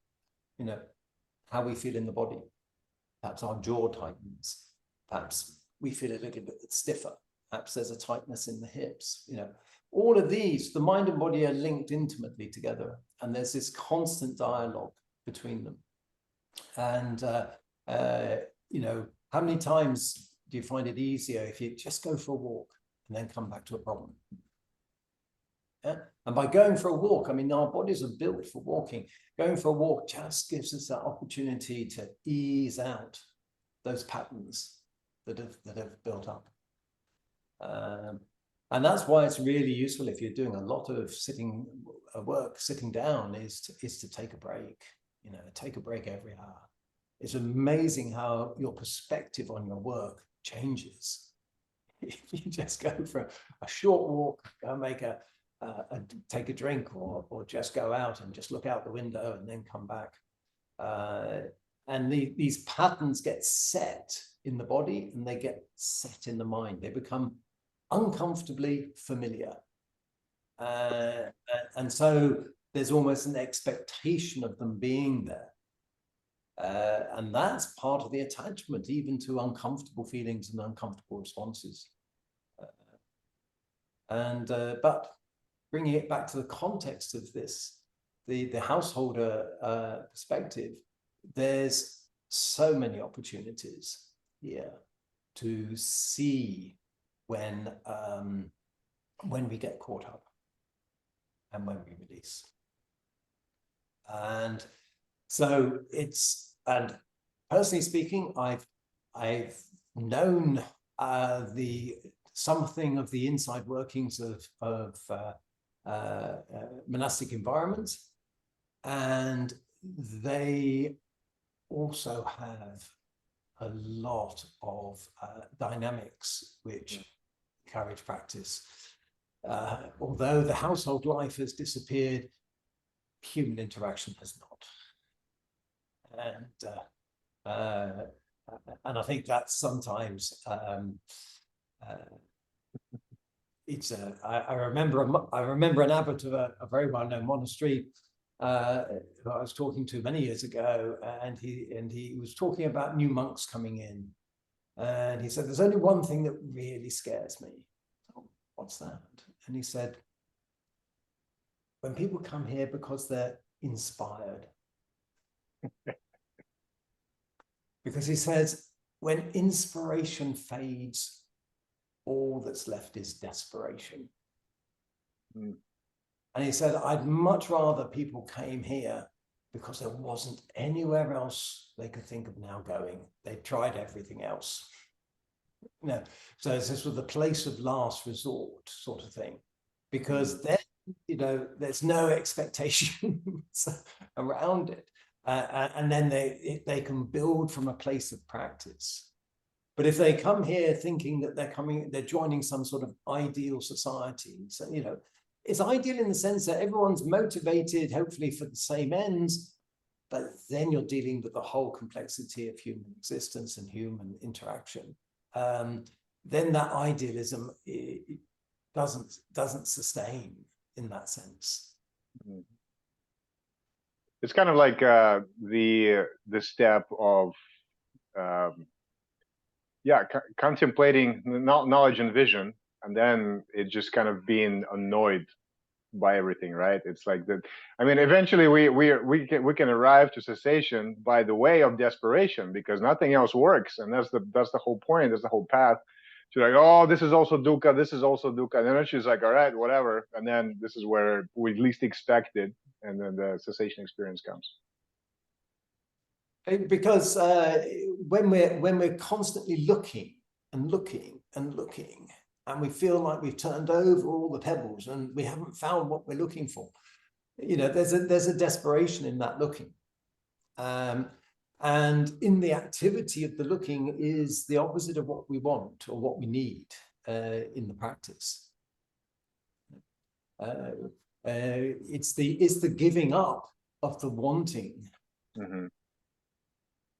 how we feel in the body. Perhaps our jaw tightens. Perhaps we feel a little bit stiffer. Perhaps there's a tightness in the hips. All of these, the mind and body are linked intimately together. And there's this constant dialogue between them. And, how many times do you find it easier if you just go for a walk and then come back to a problem? Yeah? And by going for a walk, I mean, our bodies are built for walking. Going for a walk just gives us that opportunity to ease out those patterns that have built up. And that's why it's really useful if you're doing a lot of sitting down is to take a break. Take a break every hour. It's amazing how your perspective on your work changes. If you just go for a short walk, go make take a drink, or just go out and just look out the window and then come back. And these patterns get set in the body and they get set in the mind. They become uncomfortably familiar. And so there's almost an expectation of them being there. And that's part of the attachment, even to uncomfortable feelings and uncomfortable responses. But bringing it back to the context of this, the householder perspective, there's so many opportunities here to see when we get caught up and when we release. And so and personally speaking, I've known something of the inside workings of monastic environments, and they also have a lot of dynamics which encourage practice. Although the household life has disappeared, human interaction has not. And I think that sometimes I remember an abbot of a very well-known monastery who I was talking to many years ago, and he was talking about new monks coming in, and he said, "There's only one thing that really scares me." Oh, what's that? And he said, "When people come here because they're inspired." Because he says, when inspiration fades, all that's left is desperation. Mm. And he said, I'd much rather people came here because there wasn't anywhere else they could think of now going. They tried everything else. So it's this was the place of last resort sort of thing, because then, there's no expectations around it. And then they can build from a place of practice. But if they come here thinking that they're joining some sort of ideal society, so it's ideal in the sense that everyone's motivated, hopefully for the same ends, but then you're dealing with the whole complexity of human existence and human interaction. Then that idealism doesn't sustain in that sense. Mm-hmm. It's kind of like the step of contemplating knowledge and vision, and then it just kind of being annoyed by everything, right? It's like that. I mean, eventually we can arrive to cessation by the way of desperation, because nothing else works, and that's the whole point. That's the whole path. She's like, oh, this is also dukkha, this is also dukkha, and then she's like, all right, whatever, and then this is where we least expected, and then the cessation experience comes. Because when we're constantly looking and looking and looking, and we feel like we've turned over all the pebbles and we haven't found what we're looking for, there's a desperation in that looking. And in the activity of the looking is the opposite of what we want or what we need in the practice. It's the giving up of the wanting. Mm-hmm.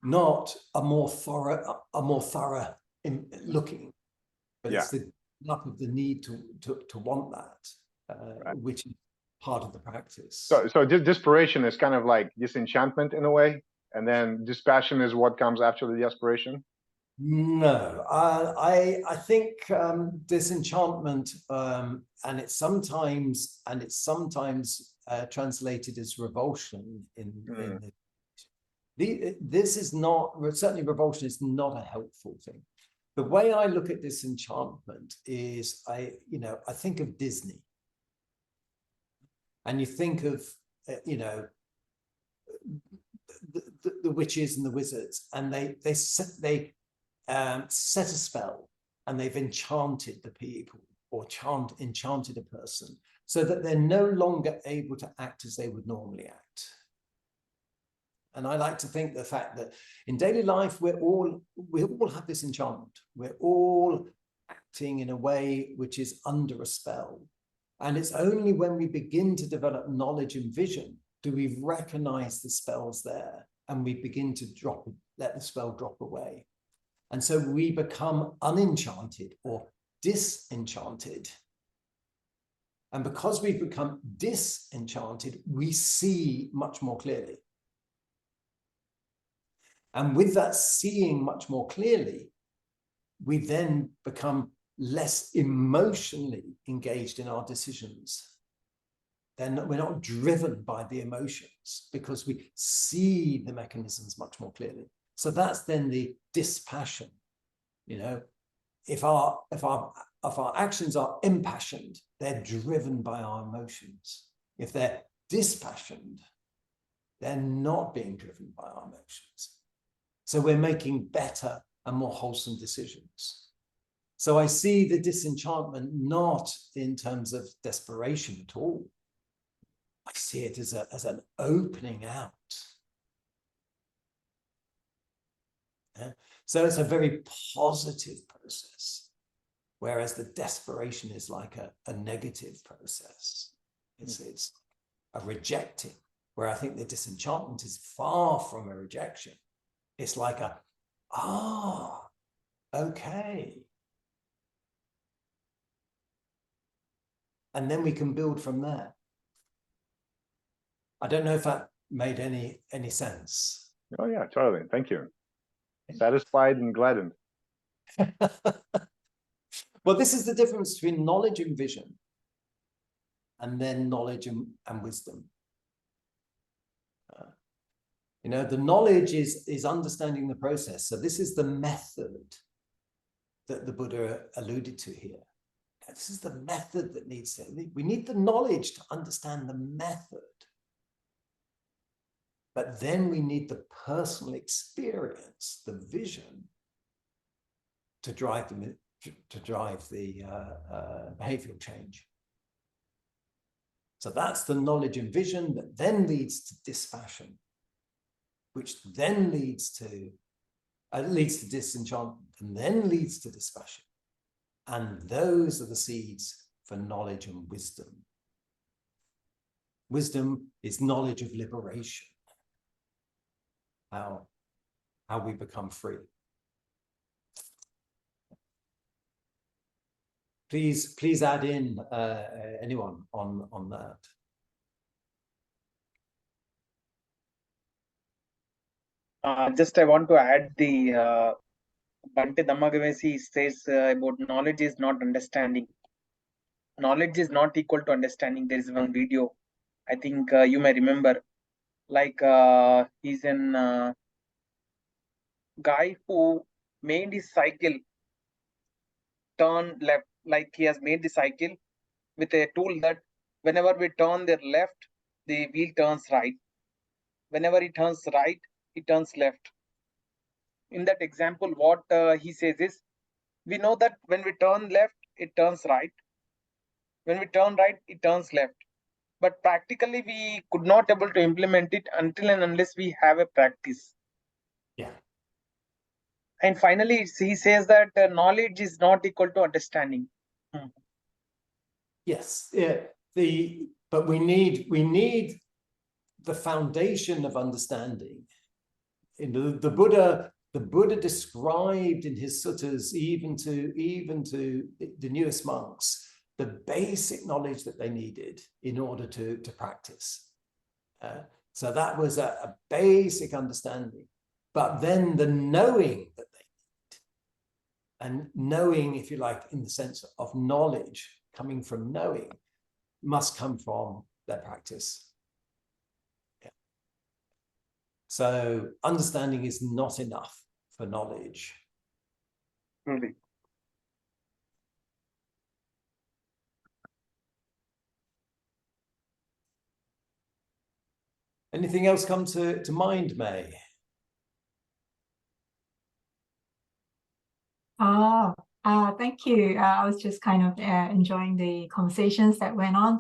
not a more thorough in looking, but it's the up of the need to want that, which is part of the practice. So desperation is kind of like disenchantment in a way, and then dispassion is what comes after the desperation. No, I think disenchantment, and it's sometimes translated as revulsion in this is not, certainly revulsion is not a helpful thing. The way I look at disenchantment is I think of Disney, and you think of the witches and the wizards, and they set a spell, and they've enchanted the people, or enchanted a person, so that they're no longer able to act as they would normally act. And I like to think the fact that in daily life, we all have this enchantment. We're all acting in a way which is under a spell. And it's only when we begin to develop knowledge and vision do we recognize the spells there, and we begin to let the spell drop away. And so we become unenchanted or disenchanted. And because we've become disenchanted, we see much more clearly. And with that seeing much more clearly, we then become less emotionally engaged in our decisions. Then we're not driven by the emotions because we see the mechanisms much more clearly. So that's then the dispassion. If our actions are impassioned, they're driven by our emotions. If they're dispassioned, they're not being driven by our emotions. So we're making better and more wholesome decisions. So I see the disenchantment not in terms of desperation at all. I see it as an opening out. Yeah? So it's a very positive process, whereas the desperation is like a negative process. It's a rejecting, where I think the disenchantment is far from a rejection. It's like okay. And then we can build from there. I don't know if that made any sense. Oh yeah, totally. Thank you. Satisfied and gladdened. Well, this is the difference between knowledge and vision, and then knowledge and wisdom. The knowledge is understanding the process. So this is the method that the Buddha alluded to here. This is the method that we need the knowledge to understand the method. But then we need the personal experience, the vision, to drive the behavioral change. So that's the knowledge and vision that then leads to dispassion, which then leads to disenchantment, and then leads to dispassion. And those are the seeds for knowledge and wisdom. Wisdom is knowledge of liberation. How we become free. Please add in anyone on that. Just I want to add the Bhante Dhammagavesi says about knowledge is not understanding. Knowledge is not equal to understanding. There is one video, I think you may remember, like he's an guy who made his cycle turn left, like he has made the cycle with a tool that whenever we turn the left, the wheel turns right. Whenever it turns right, it turns left. In that example, what he says is, we know that when we turn left, it turns right. When we turn right, it turns left. But practically, we could not able to implement it until and unless we have a practice. Yeah. And finally, he says that knowledge is not equal to understanding. Yes. Yeah. But we need the foundation of understanding the Buddha described in his suttas, even to the newest monks, the basic knowledge that they needed in order to practice. So that was a basic understanding. But then the knowing that they need, and knowing, if you like, in the sense of knowledge, coming from knowing, must come from their practice. Yeah. So understanding is not enough for knowledge. Really. Anything else come to mind, May? Thank you. I was just kind of enjoying the conversations that went on.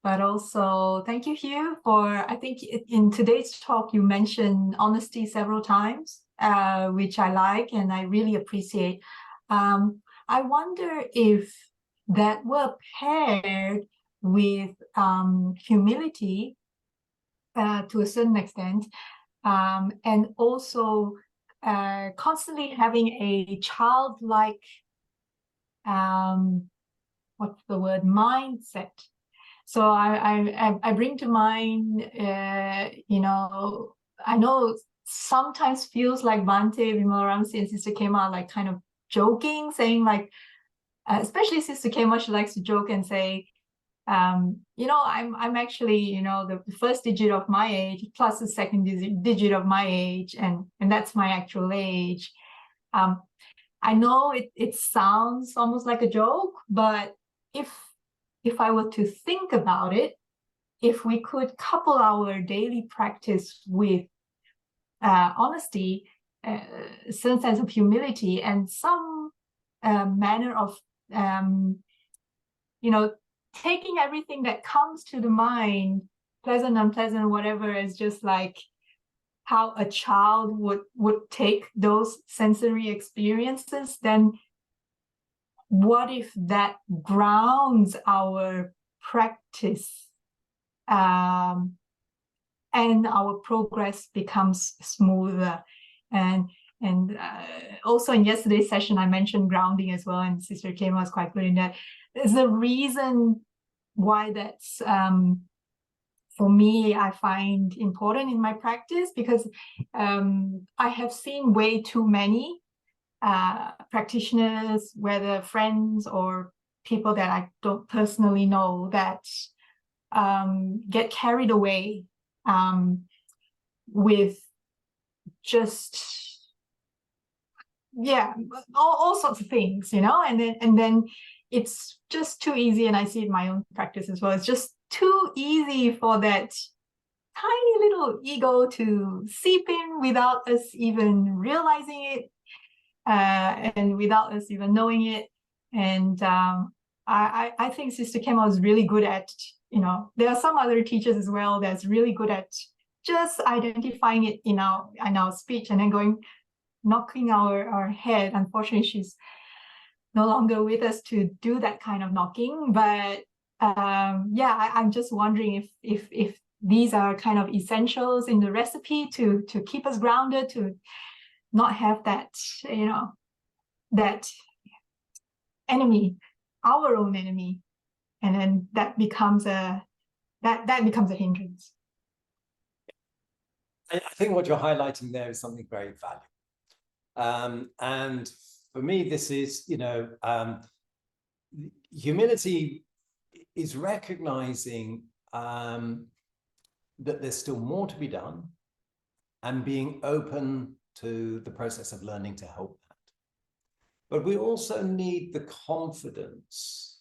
But also, thank you, Hugh, for, I think in today's talk, you mentioned honesty several times, which I like and I really appreciate. I wonder if that were paired with humility to a certain extent, and also constantly having a childlike, what's the word, mindset. So I bring to mind, you know, I know sometimes feels like Bhante, Vimalamsi and Sister Kema like kind of joking, saying like, especially Sister Kema, she likes to joke and say, you know, I'm actually, you know, the first digit of my age plus the second digit of my age, and that's my actual age. I know it sounds almost like a joke, but if I were to think about it, if we could couple our daily practice with honesty, some sense of humility, and some manner of, you know, taking everything that comes to the mind, pleasant, unpleasant, whatever, is just like how a child would take those sensory experiences, then what if that grounds our practice, and our progress becomes smoother? And also in yesterday's session, I mentioned grounding as well, and Sister Kema was quite good in that. There's a reason why that's, for me, I find important in my practice, because I have seen way too many practitioners, whether friends or people that I don't personally know, that get carried away with just, yeah, all sorts of things, you know, and then it's just too easy, and I see it in my own practice as well. It's just too easy for that tiny little ego to seep in without us even realizing it, and without us even knowing it. And I think Sister Kema is really good at, you know, there are some other teachers as well that's really good at just identifying it in our speech, and then knocking our head. Unfortunately, she's no longer with us to do that kind of knocking, but yeah, I'm just wondering if these are kind of essentials in the recipe to keep us grounded, to not have that, you know, that enemy, our own enemy, and then that becomes a hindrance. I think what you're highlighting there is something very valuable. And for me, this is, you know, humility is recognizing that there's still more to be done, and being open to the process of learning to help that. But we also need the confidence,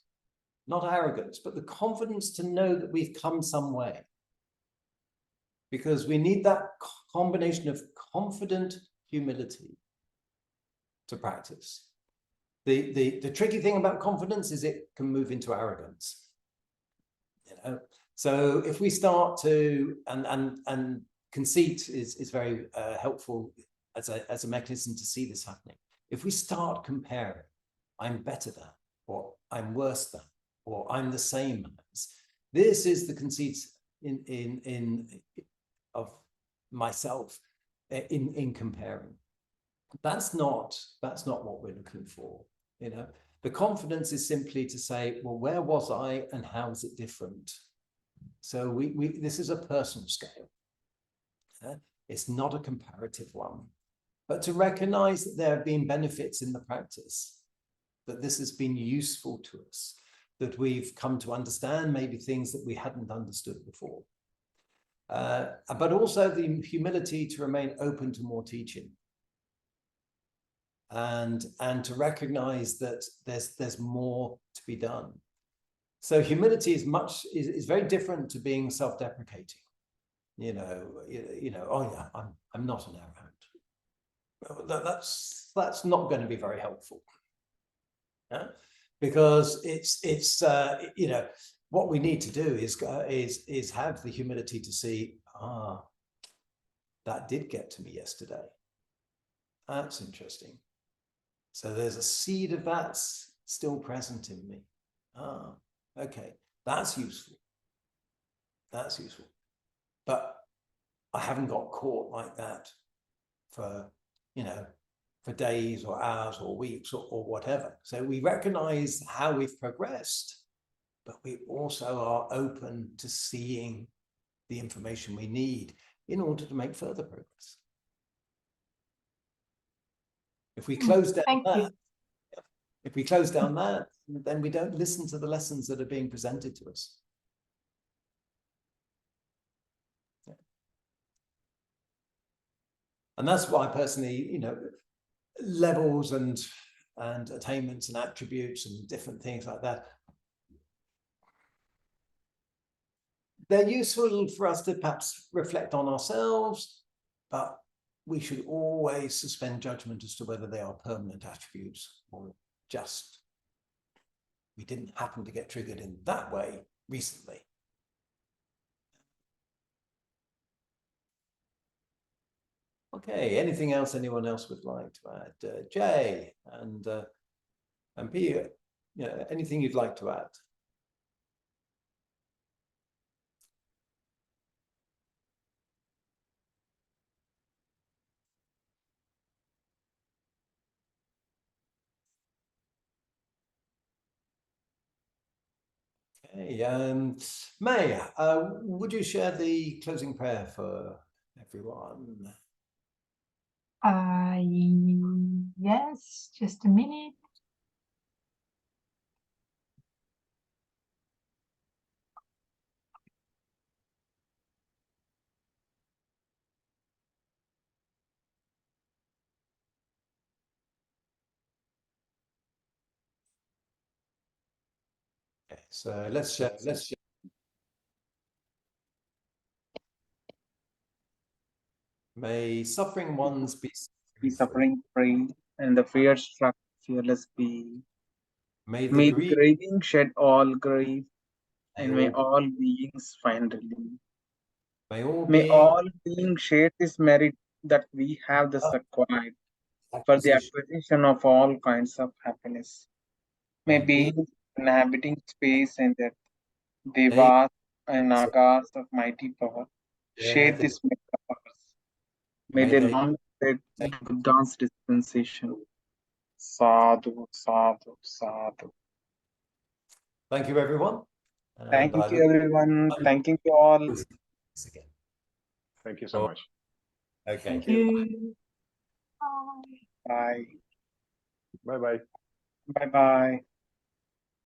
not arrogance, but the confidence to know that we've come some way. Because we need that combination of confident humility to practice. The tricky thing about confidence is it can move into arrogance. You know? So if we start to, and conceit is very helpful as a mechanism to see this happening. If we start comparing, I'm better than, or I'm worse than, or I'm the same as, this is the conceit of myself. in comparing. That's not what we're looking for. You know, the confidence is simply to say, well, where was I and how is it different? So this is a personal scale. It's not a comparative one, but to recognize that there have been benefits in the practice, that this has been useful to us, that we've come to understand maybe things that we hadn't understood before. But also the humility to remain open to more teaching. And to recognize that there's more to be done. So humility is very different to being self-deprecating. You know, oh yeah, I'm not an arrogant. That's not going to be very helpful. Yeah? Because it's you know, what we need to do is have the humility to see, that did get to me yesterday. That's interesting. So there's a seed of that still present in me. Okay, that's useful. That's useful. But I haven't got caught like that for, you know, for days or hours or weeks or whatever. So we recognize how we've progressed, but we also are open to seeing the information we need in order to make further progress. If we close down that, if we close down that, then we don't listen to the lessons that are being presented to us. Yeah. And that's why personally, you know, levels and attainments and attributes and different things like that, they're useful for us to perhaps reflect on ourselves, but we should always suspend judgment as to whether they are permanent attributes or just we didn't happen to get triggered in that way recently. Okay, anything else anyone else would like to add? Jay and Pia, yeah, anything you'd like to add? Okay, May, would you share the closing prayer for everyone? Yes, just a minute. Okay, so let's share. May suffering ones be suffering free, and the fear struck fearless be. May May the the grieving shed all grief, and may all all beings find relief. may all May beings all beings share this merit that we have thus acquired for the acquisition of all kinds of happiness. May beings inhabiting space and earth, devas and nagas of mighty power, share this merit of ours. May they long live in Buddha's dispensation. Sadhu, sadhu, sadhu. Thank you, everyone. Thank you, everyone. Thanking you all. Again. Thank you so much. Okay. Thank you. Bye. Bye-bye. Bye-bye.